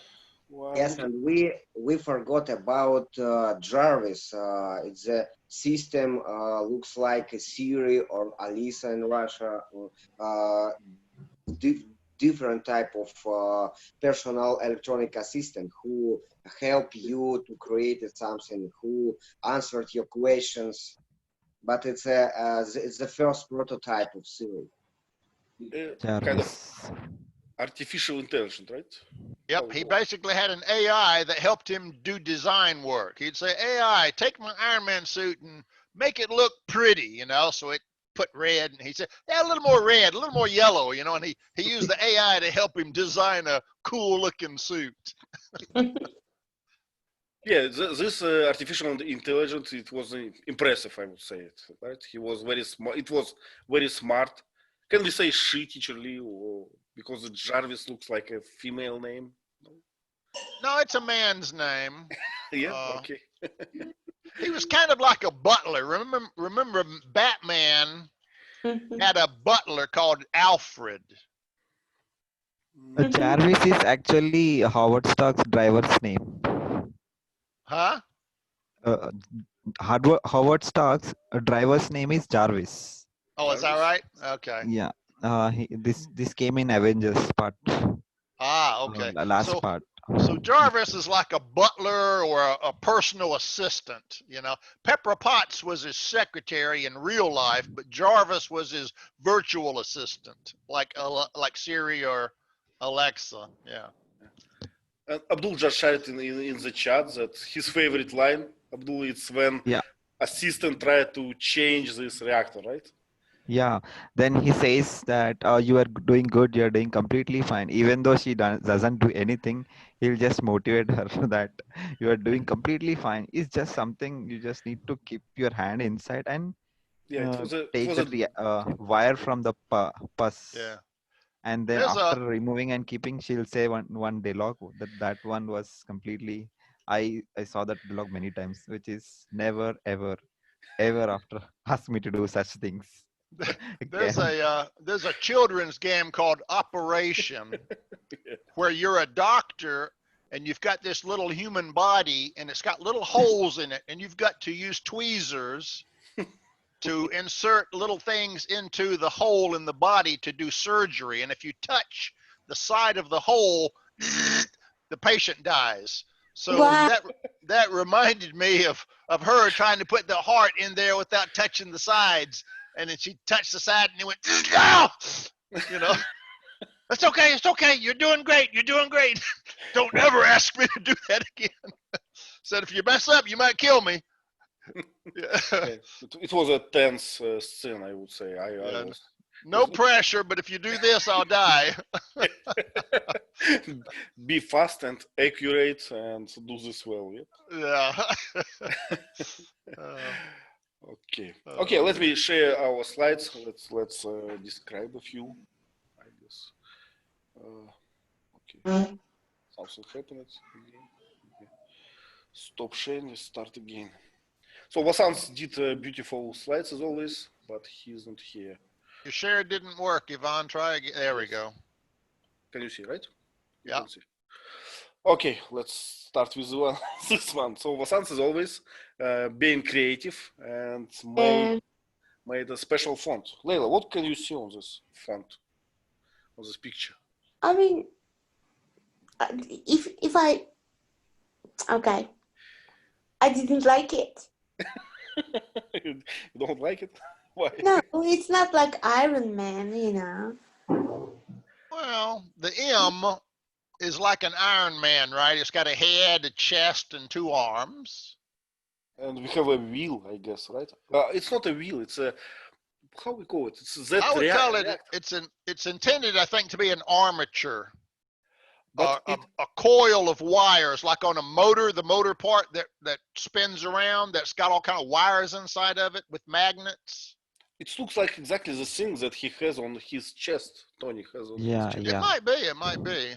Yes, and we forgot about Jarvis. It's a system, looks like a Siri or Alisa in Russia, different type of personal electronic assistant who help you to create something, who answered your questions. But it's the first prototype of Siri. Kind of artificial intelligence, right? Yep, he basically had an AI that helped him do design work. He'd say, AI, take my Iron Man suit and make it look pretty, you know, so it put red, and he said, yeah, a little more red, a little more yellow, you know, and he used the AI to help him design a cool looking suit. Yeah, this artificial intelligence, it was impressive, I would say it, right? He was very smart. It was very smart. Can we say she, teacher Lee, or because Jarvis looks like a female name? No, it's a man's name. Yeah, okay. He was kind of like a butler. Remember Batman had a butler called Alfred. Jarvis is actually Howard Stark's driver's name. Huh? Howard Stark's driver's name is Jarvis. Oh, is that right? Okay. Yeah. This came in Avengers part. Ah, okay. Last part. So Jarvis is like a butler or a personal assistant, you know. Pepper Potts was his secretary in real life, but Jarvis was his virtual assistant, like Siri or Alexa. Yeah. Abdul just shared in the chat that his favorite line, Abdul, it's when assistant tried to change this reactor, right? Yeah, then he says that you are doing good, you're doing completely fine. Even though she doesn't do anything, he'll just motivate her that you are doing completely fine. It's just something you just need to keep your hand inside and take the wire from the pus. Yeah. And then after removing and keeping, she'll say one dialogue that one was completely. I saw that dialogue many times, which is never ever after ask me to do such things. There's a children's game called Operation where you're a doctor and you've got this little human body and it's got little holes in it, and you've got to use tweezers to insert little things into the hole in the body to do surgery. And if you touch the side of the hole, the patient dies. So that reminded me of her trying to put the heart in there without touching the sides. And then she touched the side and it went, no! You know, it's okay. You're doing great. Don't ever ask me to do that again. Said, if you mess up, you might kill me. Yeah. It was a tense scene, I would say. No pressure, but if you do this, I'll die. Be fast and accurate and do this well. Yeah. Yeah. Okay. Okay. Let me share our slides. Let's describe a few. I guess. Okay. Something happened again. Okay. Stop sharing. Let's start again. So Vasant did beautiful slides as always, but he's not here. Your share didn't work, Yvonne. Try again. There we go. Can you see, right? You Yeah. can see. Okay, let's start with this one. So Vasant as always being creative and made a special font. Leila, what can you see on this font, on this picture? I mean, if I okay, I didn't like it. You don't like it? Why? No, it's not like Iron Man, you know. Well, the M is like an Iron Man, right? It's got a head, a chest, and 2 arms. And we have a wheel, I guess, right? It's not a wheel. It's a, how we call it? It's a I would call it. reactor. It's intended, I think, to be an armature, But a coil of wires, like on a motor. The motor part that spins around, that's got all kind of wires inside of it with magnets. it looks like exactly the thing that he has on his chest. Tony has on Yeah, his chest. It might be. It might be.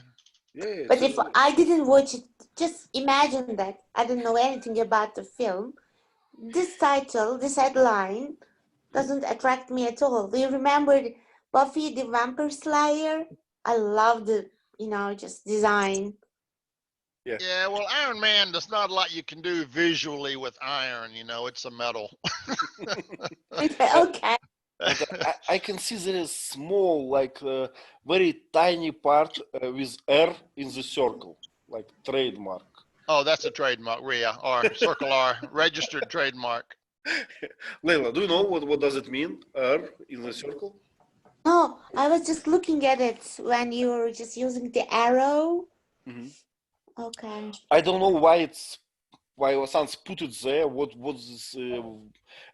Yeah. But if I didn't watch it, just imagine that I didn't know anything about the film. This title, this headline, doesn't attract me at all. Do you remember Buffy the Vampire Slayer? I love the, just design. Yeah, well, Iron Man, there's not a lot you can do visually with iron. It's a metal. Okay. I can see there is small, like very tiny part with R in the circle, like trademark. Oh, that's a trademark, Rhea, or circle R, registered trademark. Leila, do you know what does it mean, R in the circle? No, I was just looking at it when you were just using the arrow. Mm-hmm. Okay. I don't know why Vasant put it there. What's this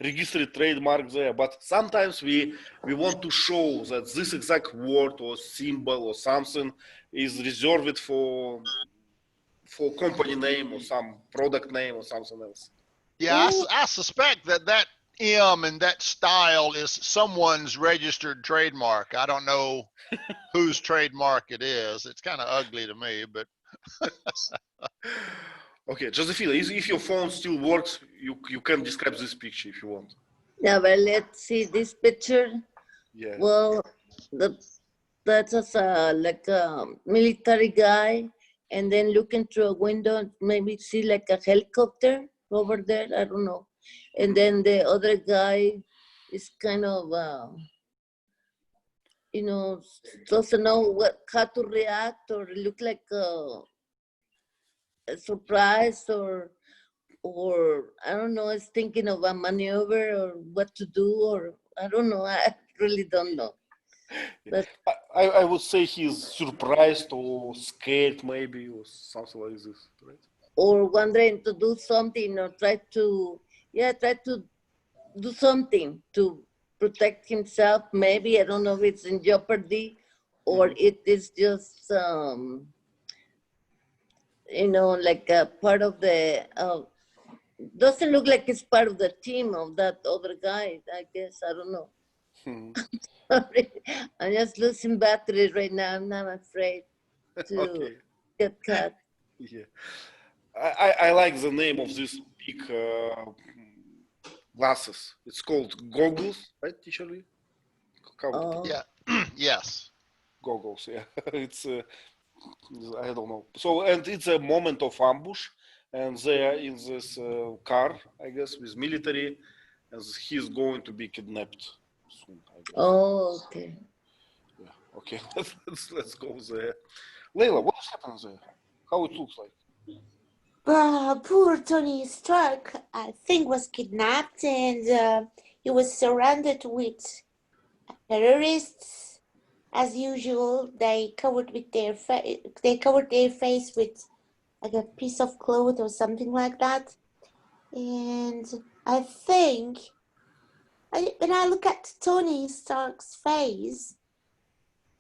registered trademark there? But sometimes we want to show that this exact word or symbol or something is reserved for company name or some product name or something else. Yeah, I suspect that M and that style is someone's registered trademark. I don't know whose trademark it is. It's kind of ugly to me, but. Okay, Josephina, if your phone still works, you can describe this picture if you want. Yeah, well, let's see this picture. Yeah. Well, that's like a military guy, and then looking through a window, maybe see like a helicopter over there. I don't know. And then the other guy is kind of, doesn't know how to react or look like a surprise or I don't know, is thinking of a maneuver or what to do, or I don't know. I really don't know. But I would say he's surprised or scared maybe or something like this, right? or wondering to do something or try to do something to protect himself. Maybe, I don't know if it's in jeopardy or it is just like a part of the doesn't look like it's part of the team of that other guy, I guess. I don't know. Sorry, I'm just losing battery right now. I'm not afraid to get cut. Yeah, I like the name of this big glasses. It's called goggles, right, teacher Lee? Yeah. Yes. Goggles. Yeah, it's I don't know. So, and it's a moment of ambush, and they are in this car, I guess, with military, and he's going to be kidnapped soon, I guess. Oh, okay. Yeah. Okay. Let's go there. Leila, what's happening there? How it looks like? Poor Tony Stark, I think, was kidnapped, and he was surrounded with terrorists. As usual, they covered their face with like a piece of cloth or something like that. And I think when I look at Tony Stark's face,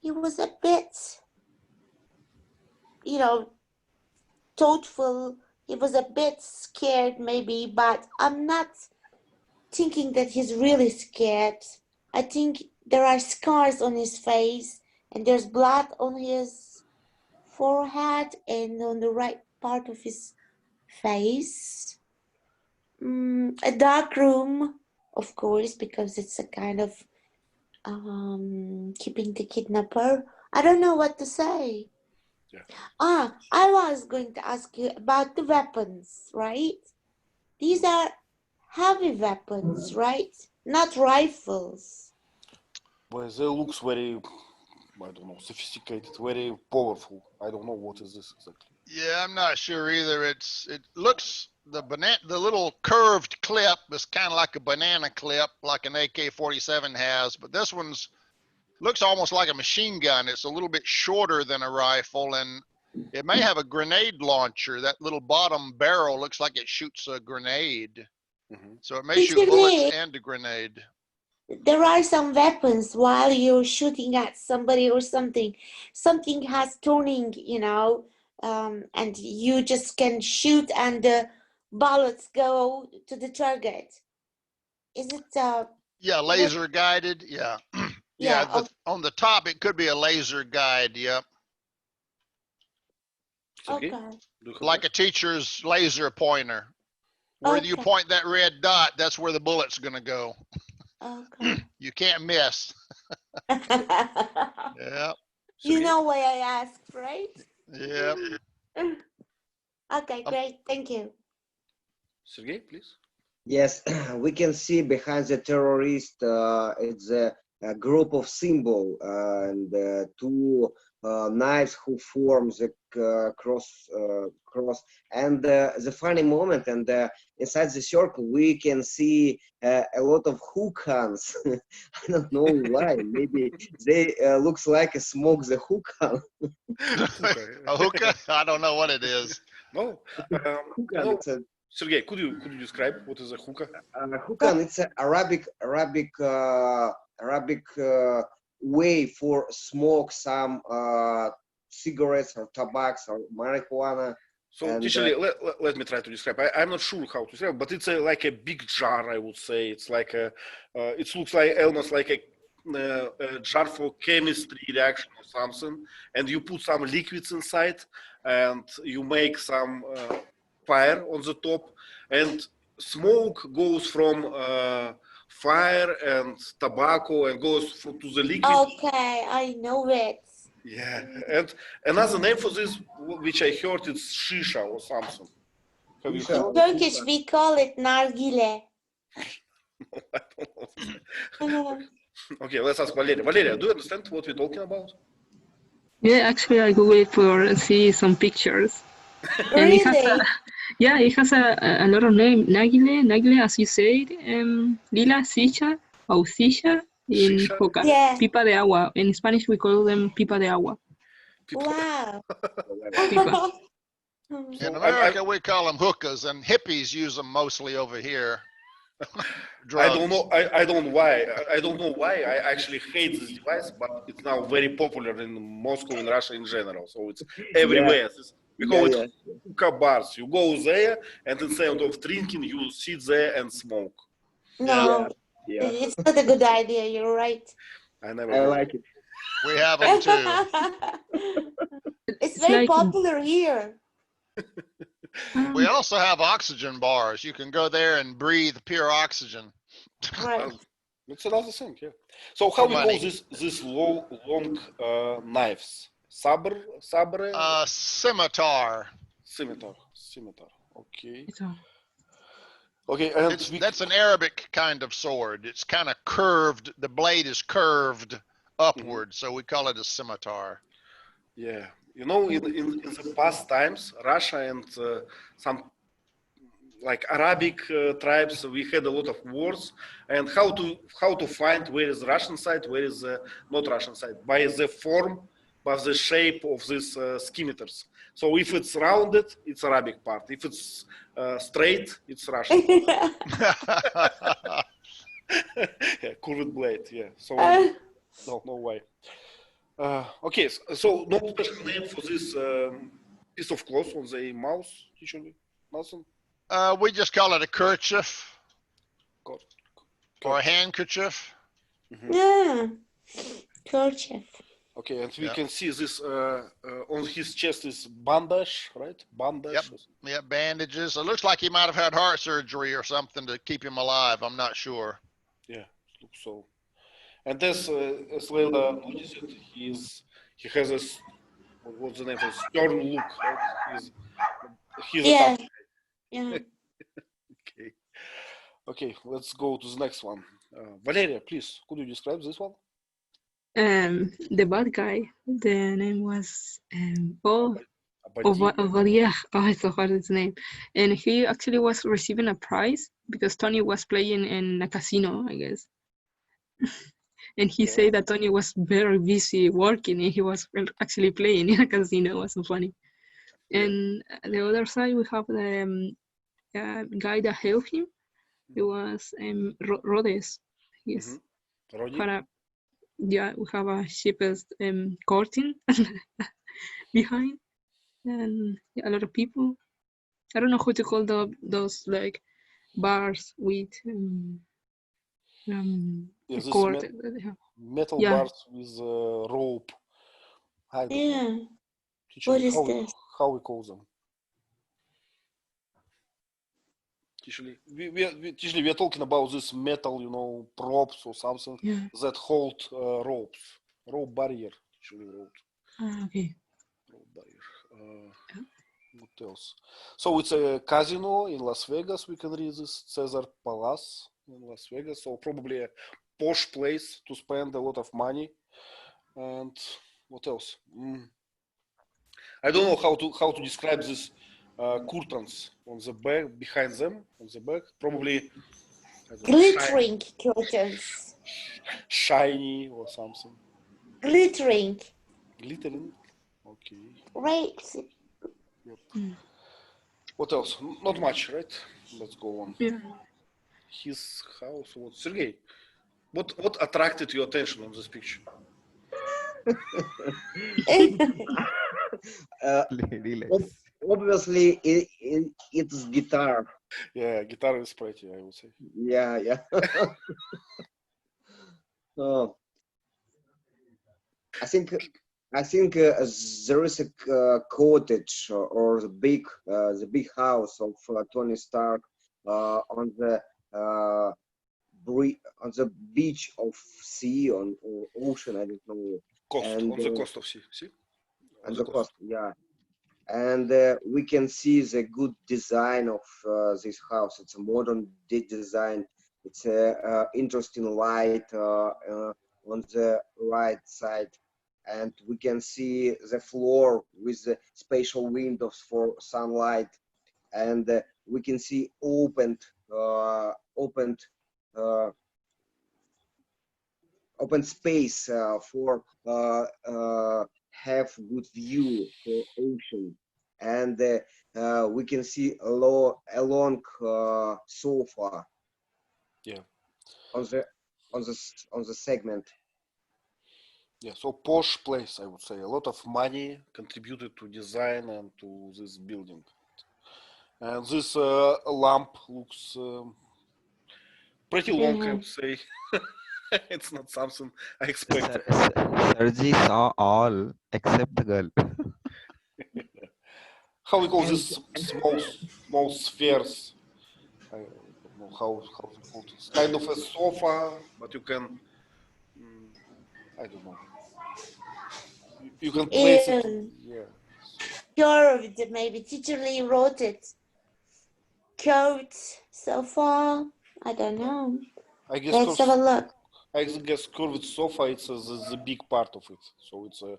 he was a bit, you know, thoughtful. He was a bit scared maybe, but I'm not thinking that he's really scared. I think there are scars on his face and there's blood on his forehead and on the right part of his face. A dark room, of course, because it's a kind of keeping the kidnapper. I don't know what to say. Yeah. I was going to ask you about the weapons, right? These are heavy weapons, right? Not rifles. But they looks very, I don't know, sophisticated, very powerful. I don't know what is this exactly. Yeah, I'm not sure either. It looks the little curved clip is kind of like a banana clip, like an AK-47 has, but this one's looks almost like a machine gun. It's a little bit shorter than a rifle, and it may have a grenade launcher. That little bottom barrel looks like it shoots a grenade. Mm-hmm. So it may shoot bullets Actually, and a grenade. there are some weapons while you're shooting at somebody or something. Something has turning, you know, and you just can shoot and the bullets go to the target. Is it Yeah, laser guided. Yeah. yeah, On the top, it could be a laser guide. Yep. Sergey, okay. do you have Like that? a teacher's laser pointer. Where you Okay. point that red dot, that's where the bullet's going to go. Okay. You can't miss. Yeah. You Sergey? know why I asked, right? Yep. Okay, great. Thank you. Sergey, please. Yes, we can see behind the terrorist, it's a group of symbol and two knives who form the cross. And the funny moment, and inside the circle, we can see a lot of hook hands. I don't know why. Maybe they looks like a smoke the hook hand. A hookah? I don't know what it is. No. Hook You hand, know, it's a Sergey, could you describe what is a hookah? hookah. It's an Arabic way for smoke some cigarettes or tobacco or marijuana. So, And, initially, let me try to describe. I'm not sure how to describe, but it's like a big jar, I would say. It's like a, it looks like almost like a jar for chemistry reaction or something, and you put some liquids inside, and you make some fire on the top, and smoke goes from fire and tobacco and goes to the liquid. Okay, I know it. Yeah, and another name for this, which I heard, it's shisha or something. Have you Shisha. heard? In Turkish, we call it nargile. I don't know. Okay, let's ask Valeria. Valeria, do you understand what we're talking about? Yeah, actually, I googled for see some pictures. And it has Really? it has a lot of name. Nagile, as you said, lila, sisha, or sisha in Shisha? Hoka. Yeah. Pipa de agua. In Spanish, we call them pipa de agua. People, Wow. Pipa. In America, we call them hookahs, and hippies use them mostly over here. I don't know. I don't know why. I don't know why. I actually hate this device, but it's now very popular in Moscow and Russia in general. So it's everywhere. We call it hookah bars. You go there, and instead of drinking, you sit there and smoke. No, Yeah. it's not a good idea. You're right. I never. I like it. We have them too. It's very like- popular here. We also have oxygen bars. You can go there and breathe pure oxygen. Right. That's another thing. Yeah. So how we money. call this long knives? Sabre. Scimitar. Scimitar. Okay. So, Okay. And That's an Arabic kind of sword. It's kind of curved. The blade is curved upward, so we call it a scimitar. yeah. You know, in the past times, Russia and some like Arabic tribes, we had a lot of wars, and how to find where is the Russian side, where is the not Russian side, by the form, by the shape of these scimitars. So if it's rounded, it's Arabic part. If it's straight, it's Russian. Yeah, curved blade. Yeah. So Uh, don't know why. Okay, so no special name for this piece of cloth on the mouse, usually? Nothing? We just call it a kerchief Got or a handkerchief. yeah, kerchief. Okay, and we Yeah. can see this on his chest is bandage, right? Bandage. Yep. Yeah, bandages. It looks like he might have had heart surgery or something to keep him alive. I'm not sure. Yeah, looks so. And as Leila noticed, he has a what's the name? A stern look, right? He's a Yeah, tough yeah. Okay. Okay, let's go to the next one. Valeria, please, could you describe this one? The bad guy, the name was Obadiah. Obadiah. Oh, I forgot his name. And he actually was receiving a prize because Tony was playing in a casino, I guess. And he said that Tony was very busy working and he was actually playing in a casino. It was so funny. And the other side, we have the guy that helped him. It was Rhodes. He's Rhodey? yeah, we have a cheapest curtain behind, and a lot of people. I don't know how to call those like bars with Yes, this cord. metal Yeah. bars with rope. I don't know. Yeah. Teacher, What is this? how we call them? Usually, we are talking about this metal, props or something that hold ropes, rope barrier. Usually, Okay. rope barrier. What else? So it's a casino in Las Vegas. We can read this Caesar Palace in Las Vegas. So probably a posh place to spend a lot of money. And what else? I don't know how to describe this. Curtains on the back, behind them, on the back, probably Glittering curtains. Shiny or something. Glittering. Glittering, okay. Right. Yep. What else? Not much, right? Let's go on. Yeah. His house. What? Sergey, what attracted your attention on this picture? Lady legs. Obviously, it's guitar. Yeah, guitar is pretty, I would say. Yeah. Oh, I think there is a cottage or the big house of Tony Stark on the beach of sea or ocean. I don't know. On the coast of sea. See? On the coast, yeah. And we can see the good design of this house. It's a modern design. It's a interesting light on the right side, and we can see the floor with the spatial windows for sunlight, and we can see open space for have good view for ocean, and we can see a long sofa. Yeah. On the segment. Yeah, so posh place, I would say. A lot of money contributed to design and to this building. And this lamp looks pretty long, I would say. It's not something I expected. Sergi saw all except the girl. How we call this small spheres? I don't know how to put it. It's kind of a sofa, but you can, I don't know. You can place it. Yeah. Curved, maybe. Teacher Lee wrote it. Curved sofa. I don't know. I guess Let's have a look. I guess curved sofa. It's the big part of it. So it's a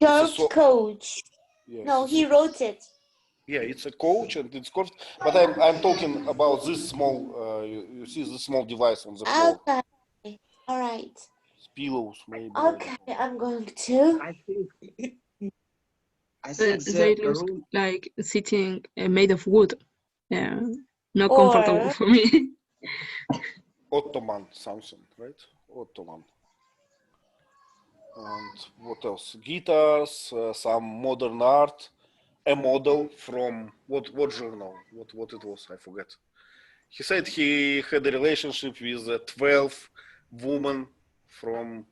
Curved coach. Yes, No, he wrote it. Yeah, it's a coach and it's curved. But I'm talking about this small. You see this small device on the floor. Okay. All right. It's pillows, maybe. Okay, I'm going to. I think they look room like sitting made of wood. Yeah, not comfortable for me. Ottoman something, right? Ottoman. And what else? Guitars, some modern art, a model from what journal? What it was? I forget. He said he had a relationship with 12 women from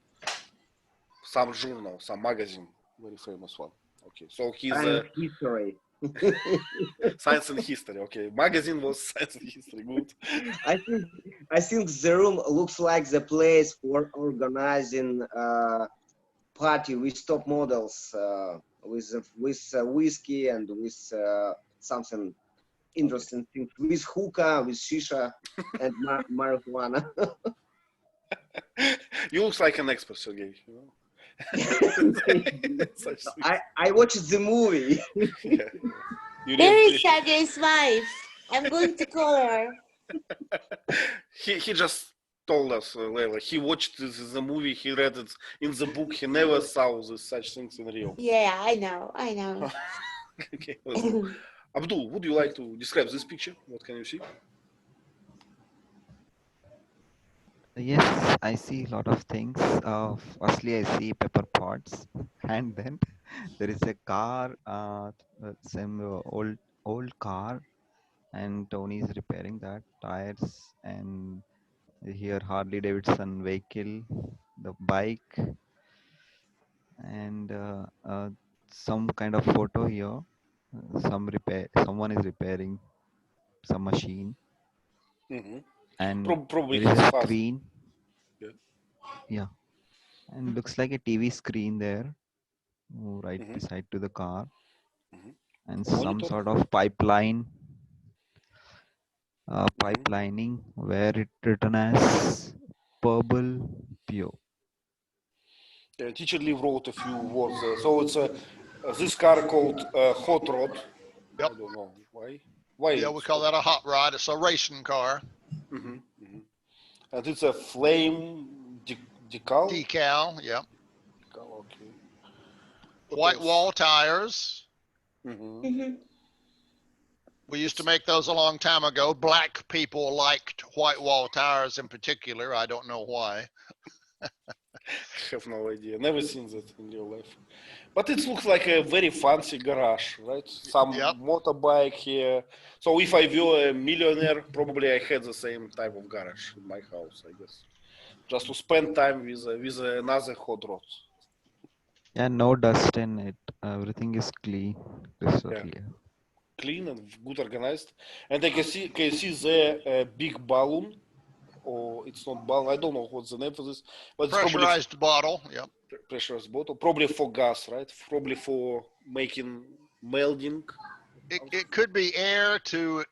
some journal, some magazine, very famous one. Okay, so he's Science history. science and history. Okay, magazine was science and history. Good. I think the room looks like the place for organizing party with top models, with whiskey and with something interesting things, with hookah, with shisha, and marijuana. You look like an expert, Sergey. You know? I watched the movie. Yeah. Where is Sergey's wife? I'm going to call her. He just told us, Leila, he watched the movie, he read it in the book, he never saw such things in real. Yeah, I know. Okay. Abdul, would you like to describe this picture? What can you see? Yes, I see a lot of things. Firstly, I see pepper pots, and then there is a car, some old car, and Tony is repairing that tires, and here Harley Davidson vehicle, the bike, and some kind of photo here. Someone is repairing some machine, Mm-hmm. and Probably there is his a father. screen. Yeah. And looks like a TV screen there, right beside to the car, and some Monitor. sort of pipeline, pipelining where it written as purple pure. Teacher Liv wrote a few words there. So it's this car called Hot Rod. Yep. I don't know why. Why? Yeah, we call that a hot rod. It's a racing car. And it's a flame decal. Decal, yeah. Decal, okay. White wall tires. Mm-hmm. We used to make those a long time ago. Black people liked white wall tires in particular. I don't know why. I have no idea. Never seen that in real life. But it looks like a very fancy garage, right? Some motorbike here. So if I were a millionaire, probably I had the same type of garage in my house, I guess. Just to spend time with another hot rod. Yeah, no dust in it. Everything is clean, crystal clear. Clean and good organized. And I can see there a big balloon. Or it's not balloon. I don't know what's the name for this. But pressurized it's bottle. Yep. Pressurized bottle. Probably for gas, right? Probably for making melding. It could be air to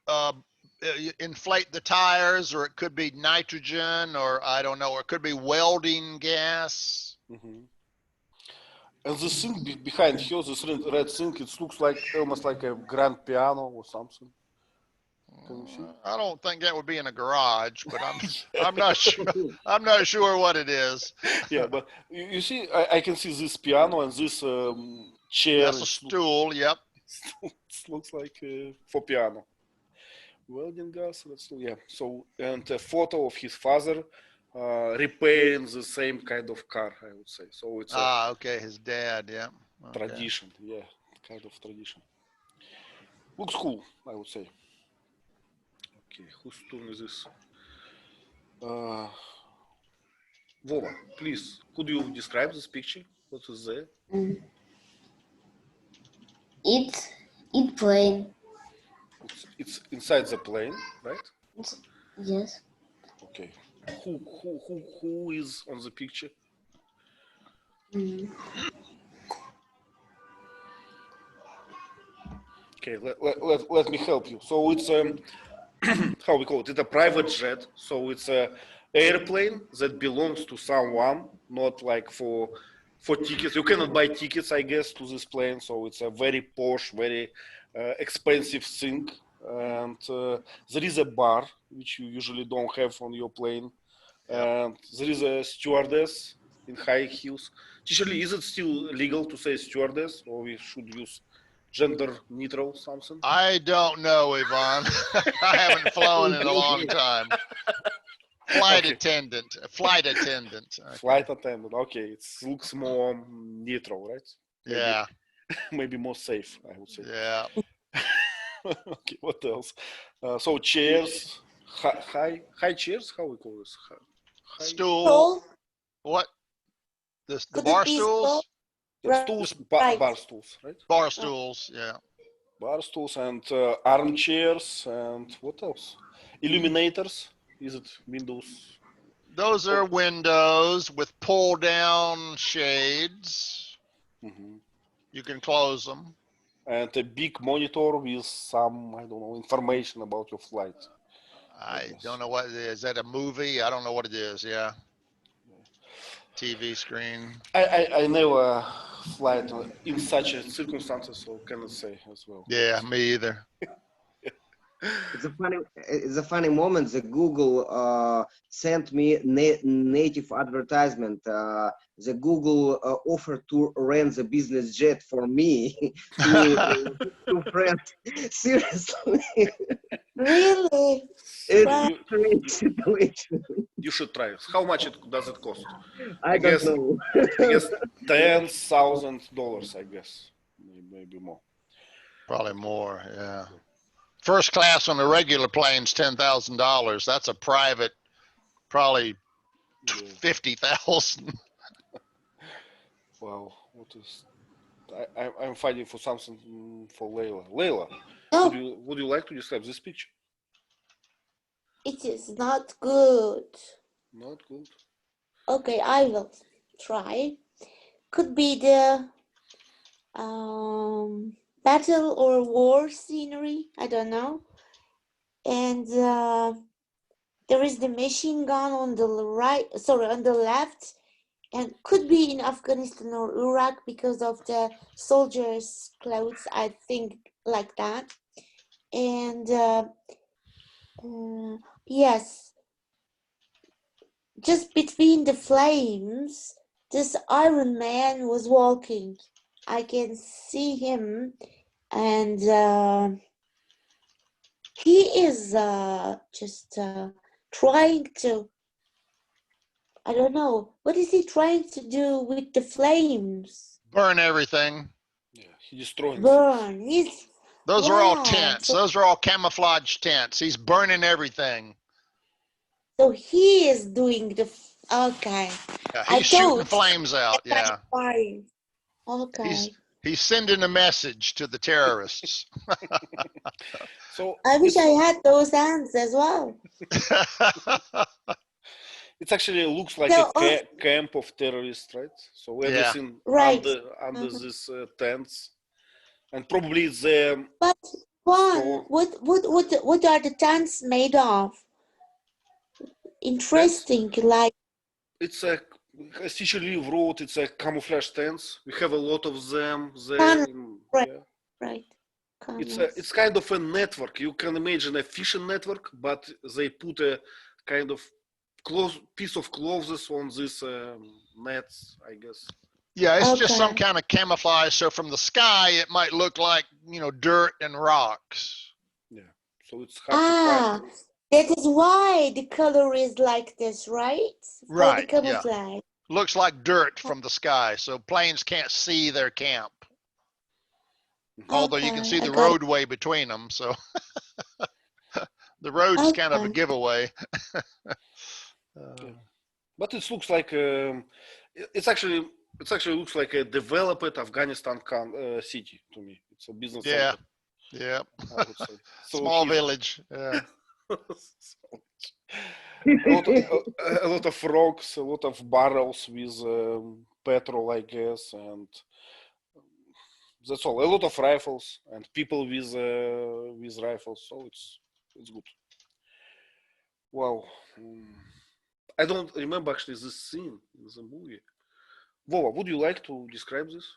inflate the tires, or it could be nitrogen, or I don't know, or it could be welding gas. And the thing behind here, this red thing, it looks like almost like a grand piano or something. Can you see? I don't think that would be in a garage, but I'm not sure. I'm not sure what it is. Yeah, but you see, I can see this piano and this chair. That's a stool. Yep. It looks like for piano. Welding gas. Yeah. So and a photo of his father repairing the same kind of car, I would say. So it's okay, his dad. Yeah. Okay. Tradition. Yeah, kind of tradition. Looks cool, I would say. Okay, whose turn is this? Vova, please, could you describe this picture? What is there? It's plane. It's inside the plane, right? Yes. Okay. Who is on the picture? Okay, let me help you. So it's how we call it? It's a private jet. So it's a airplane that belongs to someone, not like for tickets. You cannot buy tickets, I guess, to this plane. So it's a very posh, very expensive thing. And there is a bar, which you usually don't have on your plane. And there is a stewardess in high heels. Usually, is it still legal to say stewardess, or we should use gender neutral something? I don't know, Ivan. I haven't flown in a long time. Flight Okay. attendant. Flight attendant. Okay. Flight attendant. Okay, it looks more neutral, right? Maybe, Yeah. maybe more safe, I would say. Yeah. Okay, what else? So chairs, high chairs. How we call this? High Stool. Stall? What? The Could bar it be stools? stall? stools, Right. bar stools, right? Bar stools. Yeah. Bar stools and armchairs and what else? Illuminators. Is it windows? Those are windows with pull down shades. Mhm. You can close them. And a big monitor with some, I don't know, information about your flight. I guess. don't know what it is. Is that a movie? I don't know what it is. Yeah. TV screen. I never flight in such a circumstances, so cannot say as well. Yeah, me either. It's a funny moment. The Google sent me native advertisement. The Google offered to rent the business jet for me to friends. Seriously, Really? it's Wow. a strange situation. You should try it. How much does it cost? I don't guess know. I guess $10,000. I guess maybe more. Probably more. Yeah. First class on a regular plane's $10,000. That's a private, probably Yeah. 50,000. Wow, what is? I'm fighting for something for Layla. Layla, No, would you like to describe this picture? it is not good. Not good. Okay, I will try. Could be the battle or war scenery. I don't know. And there is the machine gun on the right. Sorry, on the left. And could be in Afghanistan or Iraq because of the soldiers' clothes, I think, like that. And yes, just between the flames, this Iron Man was walking. I can see him, and he is just trying to. I don't know. What is he trying to do with the flames? Burn everything. Yeah, he destroying things. Burn. He's Those are all wow. tents. So, Those are all camouflage tents. He's burning everything. so he is doing the. Okay. Yeah, I he's shooting thought. flames out. Yeah. Fire. Okay. He's sending a message to the terrorists. So I wish I had those hands as well. it actually looks like So, a camp of terrorists, right? So Yeah. everything right. under these tents, and probably the But Juan, store. what are the tents made of? Interesting. Like It's a, as teacher Liv wrote, it's a camouflage tents. We have a lot of them there. Can- right. Yeah. right. It's kind of a network. You can imagine a fishing network, but they put a kind of piece of clothes on these nets, I guess. Yeah, it's just some Okay. kind of camouflage. So from the sky, it might look like, dirt and rocks. Yeah. So it's hard to find. That is why the color is like this, right? For Right, the yeah. camouflage. Looks like dirt from the sky. So planes can't see their camp. Although you can see I the got it. roadway between them. So the road's kind of a Okay. giveaway. But it looks like it actually looks like a developed Afghanistan city to me. It's a business Yeah. center, Yeah. I would say. So Small he's- village. Yeah. a lot of rocks, a lot of barrels with petrol, I guess, and that's all. A lot of rifles and people with rifles. So it's good. Wow. I don't remember actually this scene in the movie. Vova, would you like to describe this?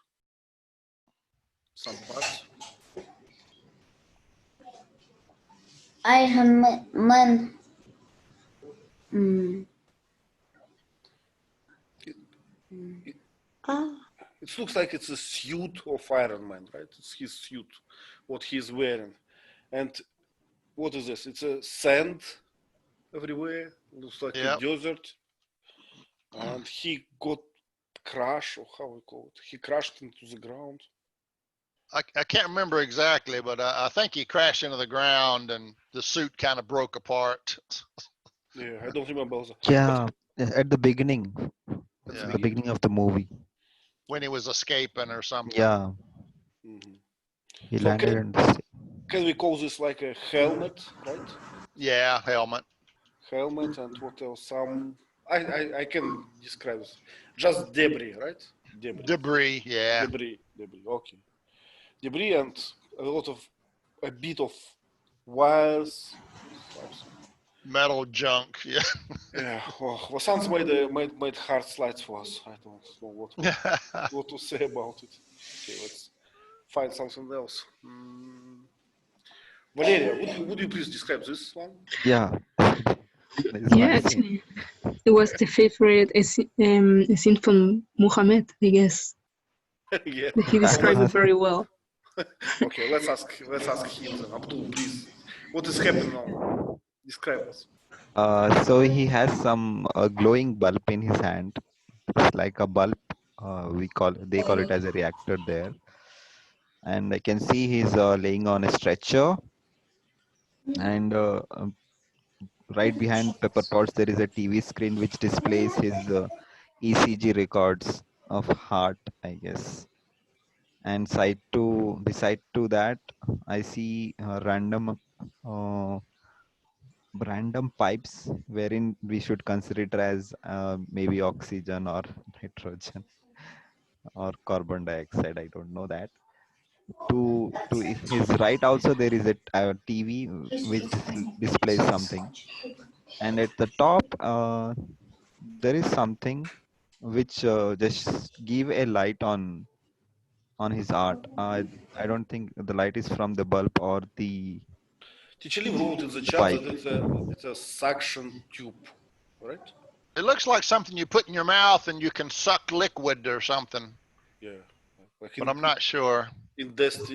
Some parts. Iron Man. Mm. It looks like it's a suit of Iron Man, right? It's his suit, what he's wearing. And what is this? It's a sand everywhere. Looks like Yep. a desert. And he got crushed, or how we call it. He crashed into the ground. I can't remember exactly, but I think he crashed into the ground and the suit kind of broke apart. Yeah, I don't remember. Yeah, at the beginning, Yeah. the beginning of the movie. When he was escaping or something. Yeah, Mhm. he So landed in the sea. Can we call this like a helmet, right? Yeah, helmet. Helmet, and what else? I can describe this. Just debris, right? Debris. Debris, yeah. Debris. Okay. Debris and a bit of wires. Metal junk, yeah. Yeah. Oh, Vasant's made hard slides for us. I don't know what to say about it. Okay, let's find something else. Valeria, would you please describe this one? Yeah. This Yeah, one scene. actually, it was the favorite scene from Muhammad, I guess. Yeah. He described it very well. Okay, let's ask him then. Abdul, please. What is happening now? Describe us. So he has some glowing bulb in his hand. It's like a bulb. They call it as a reactor there. And I can see he's laying on a stretcher. And right behind Pepper Potts, there is a TV screen which displays his ECG records of heart, I guess. And beside to that, I see random pipes wherein we should consider it as maybe oxygen or nitrogen or carbon dioxide. I don't know that. To his right also there is a TV which displays something, and at the top there is something which just give a light on his art. I don't think the light is from the bulb or the Teacher Lee wrote in the chat pipe. that it's a suction tube, right? It looks like something you put in your mouth and you can suck liquid or something, Yeah. Like but I'm not sure. in dentist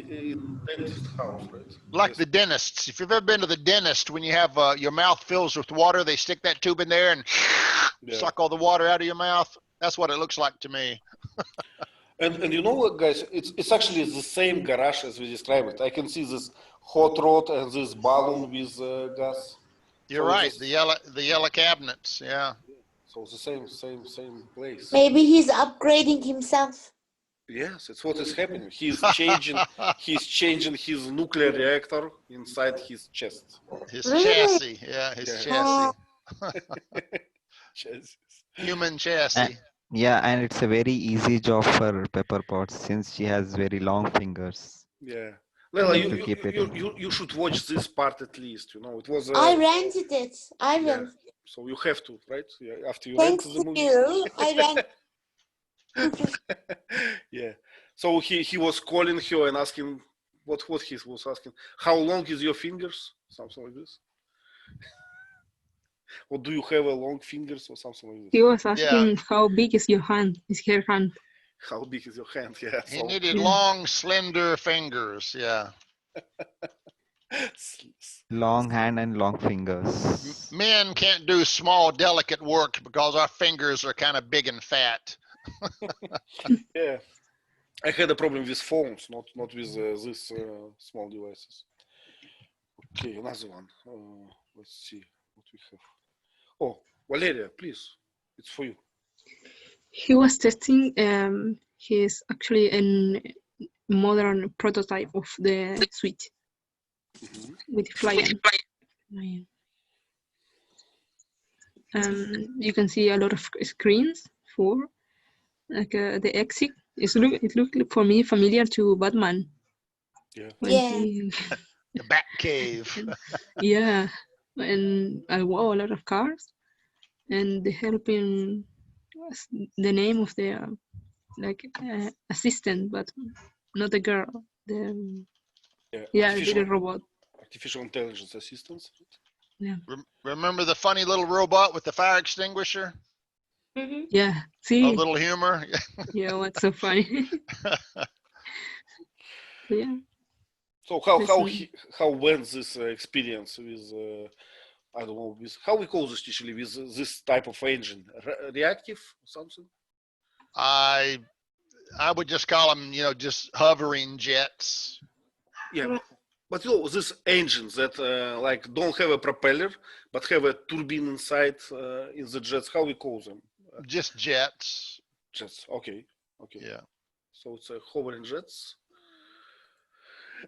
house, right? Like the dentists. If you've ever been to the dentist, when you have your mouth fills with water, they stick that tube in there and Yeah. suck all the water out of your mouth. That's what it looks like to me. And you know what, guys? It's actually the same garage as we described it. I can see this hot rod and this balloon with gas. You're So right. just- The yellow cabinets. Yeah. So it's the same place. Maybe he's upgrading himself. Yes, it's what is happening. He's changing his nuclear reactor inside his chest. His Really? chassis. Yeah, his Yeah. chassis. Chassis. Human chassis. Yeah, and it's a very easy job for Pepper Potts since she has very long fingers. Yeah. Leila, To keep it in. you should watch this part at least. You know, it was. I rented it. I Yeah. rented. So you have to, right? Yeah, after you Thanks rent the to movie. you. I rented. Yeah. So he was calling her and asking what he was asking. How long is your fingers? Something like this. Or do you have a long fingers or something like He this? was asking how big is your hand, is her hand. How big is your hand? Yeah. He So needed Yeah. long, slender fingers. Yeah. Long hand and long fingers. Men can't do small, delicate work because our fingers are kind of big and fat. yeah. I had a problem with phones, not with these small devices. Okay, another one. Let's see what we have. Oh, Valeria, please, it's for you. He was testing, he's actually a modern prototype of the suite with Flying. You can see a lot of screens for like the exit. It looked for me familiar to Batman. Yeah. When Yeah. The Bat Cave. Yeah, and a lot of cars, and the helping the name of the assistant, but not the girl. The little robot. Artificial intelligence assistants. Yeah. Remember the funny little robot with the fire extinguisher? Mhm. Yeah. A See. little humor. Yeah. What's so funny? Yeah. So how went this experience with I don't know, with how we call this usually with this type of engine, reactive or something. I would just call them, you know, just hovering jets. Yeah, but you know, these engines that like don't have a propeller but have a turbine inside in the jets, how we call them? Just jets. Jets. Okay. Okay. Yeah. So it's a hovering jets.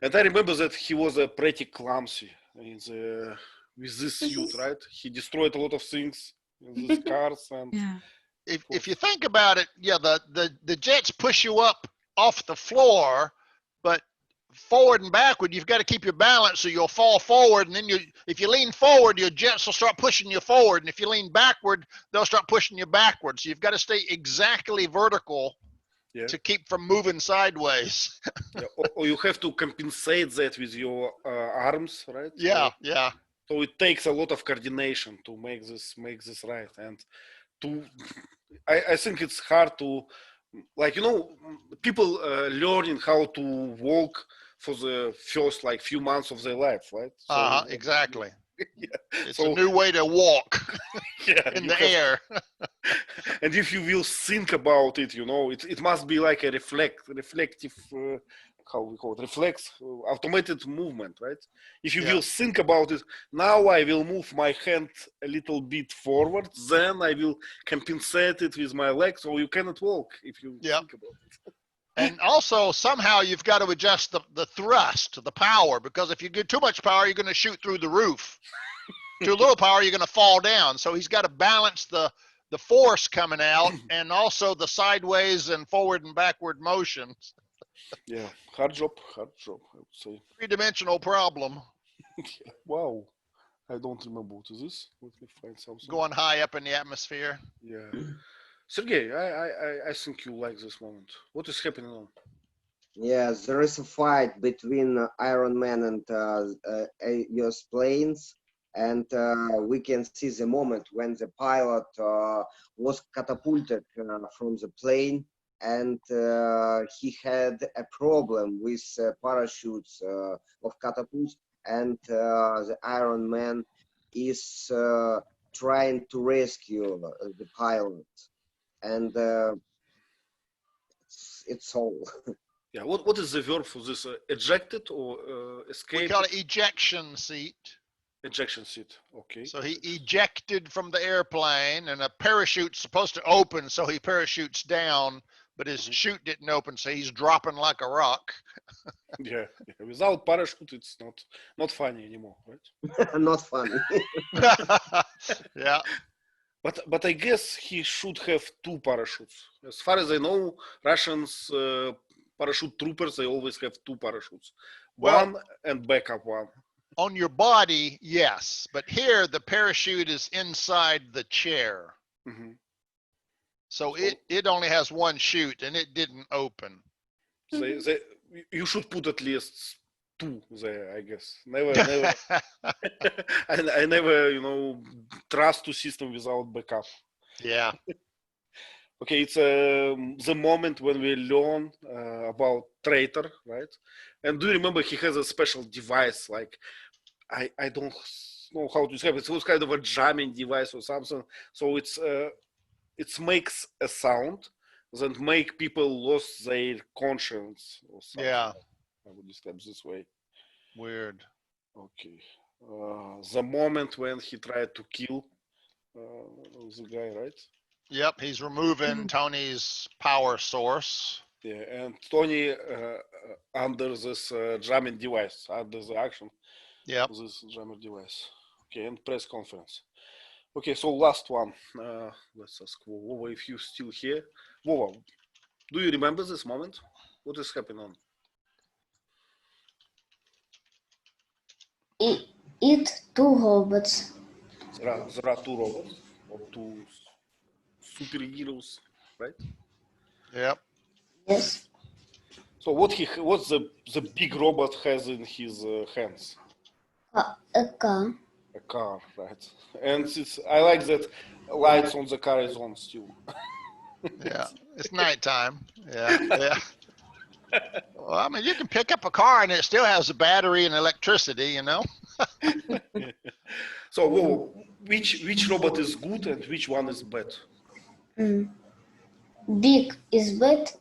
And I remember that he was pretty clumsy in the, with this suit, right? He destroyed a lot of things in these cars and. Yeah. If you think about it, yeah, the jets push you up off the floor, but forward and backward, you've got to keep your balance so you'll fall forward. And then if you lean forward, your jets will start pushing you forward. And if you lean backward, they'll start pushing you backward. So you've got to stay exactly vertical to keep from moving sideways. Yeah. Or you have to compensate that with your arms, right? Yeah, so, yeah. So it takes a lot of coordination to make this right. And I think it's hard to, like, you know, people learning how to walk for the first like few months of their life, right? So, Exactly. Yeah. It's a new way to walk in the air. And if you will think about it, you know, it must be like a reflective, how we call it, automated movement, right? If you will think about it, now I will move my hand a little bit forward, then I will compensate it with my legs, or you cannot walk if you think about it. And also, somehow you've got to adjust the thrust, the power, because if you get too much power, you're going to shoot through the roof. Too little power, you're going to fall down. So he's got to balance the force coming out and also the sideways and forward and backward motions. Yeah, hard job, I would say. Three-dimensional problem. Wow, I don't remember what is this. Let me find something. Going high up in the atmosphere. Yeah. Sergey, I think you like this moment. What is happening now? Yeah, there is a fight between Iron Man and US planes, and we can see the moment when the pilot was catapulted from the plane, and he had a problem with parachutes of catapults, and the Iron Man is trying to rescue the pilot, and it's all. Yeah, what is the verb for this? Ejected or escaped? We call it ejection seat. Ejection seat, okay. So he ejected from the airplane, and a parachute's supposed to open, so he parachutes down, but his chute didn't open, so he's dropping like a rock. Yeah, without parachute, it's not funny anymore, right? Not funny. Yeah. But I guess he should have two parachutes. As far as I know, Russians parachute troopers, they always have two parachutes. One and backup one. On your body, yes, but here the parachute is inside the chair. Mm-hmm. So it only has one chute, and it didn't open. You should put at least two there, I guess. Never. I never, trust to system without backup. Yeah. Okay, it's the moment when we learn about traitor, right? And do you remember he has a special device, like, I don't know how to describe it. It was kind of a jamming device or something. So it makes a sound that make people lose their conscience or something. Yeah. I would describe this way. Weird. Okay. The moment when he tried to kill the guy, right? Yep, he's removing Tony's power source. Yeah, and Tony under this jamming device, under the action. Yep. This jammer device. Okay, and press conference. Okay, so last one. Let's ask Vova if you're still here. Vova, do you remember this moment? What is happening? It two robots. There are two robots or two superheroes, right? Yep. Yes. So what's the big robot has in his hands? A car. A car, right? And I like that lights on the car is on still. Yeah, it's nighttime. Yeah. Well, I mean, you can pick up a car and it still has a battery and electricity, So, Wowo, which robot is good and which one is bad? Big is bad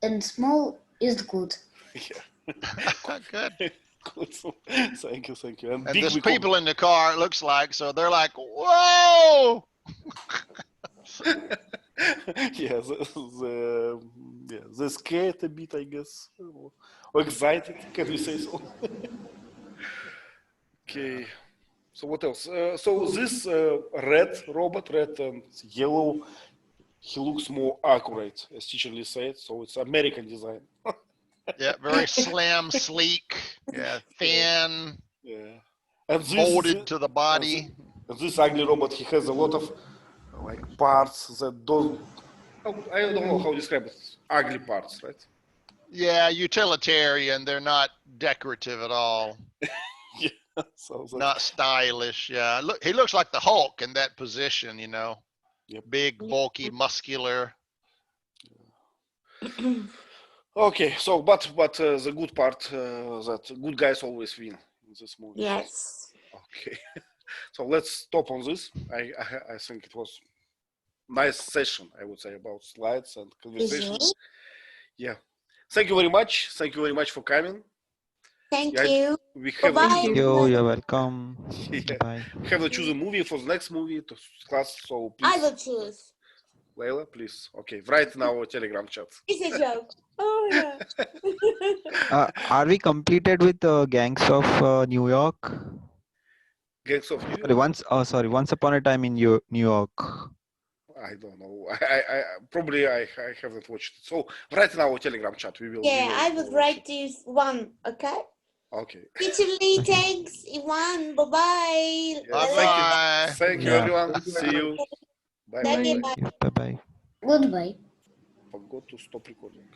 and small is good. Yeah. Good. Good. Thank you, thank you. And big there's we call- people in the car, it looks like, so they're like, whoa! yeah, they're scared a bit, I guess, or excited. Can we say so? Okay. So what else? So this red robot, red and yellow, he looks more accurate, as teacher Lee said. So it's American design. Yeah, very slim, sleek, yeah, thin, Yeah. And this molded to the body. and this ugly robot, he has a lot of like parts that don't. I don't know how to describe it. Ugly parts, right? Yeah, utilitarian. They're not decorative at all. Yeah. So that, Not stylish. Yeah, look, he looks like the Hulk in that position. You know, Yep. big, bulky, muscular. Okay, so but the good part that good guys always win in this movie. Yes. Okay, so let's stop on this. I think it was nice session. I would say about slides and conversation. Is it? Yeah, thank you very much. Thank you very much for coming. Thank Yeah, you. We have Bye-bye. Thank you. You're welcome. Yeah. Bye. we have to choose a movie for the next movie to class. So I please, will choose. Layla, please. Okay, write in our Telegram chat. It's a joke. Oh yeah. Are we completed with Gangs of New York? Gangs of New Sorry, York? once upon a time in New York. I don't know. I probably I haven't watched it. So write in our Telegram chat. We will. Yeah, I will would write you one. Okay. Okay. Teacher Lee, thanks. Iwan, bye bye. Yeah, Bye-bye. Thank you, Yeah. everyone. See you. Bye. Thank Bye. you. Bye. Bye bye. Goodbye. Forgot to stop recording.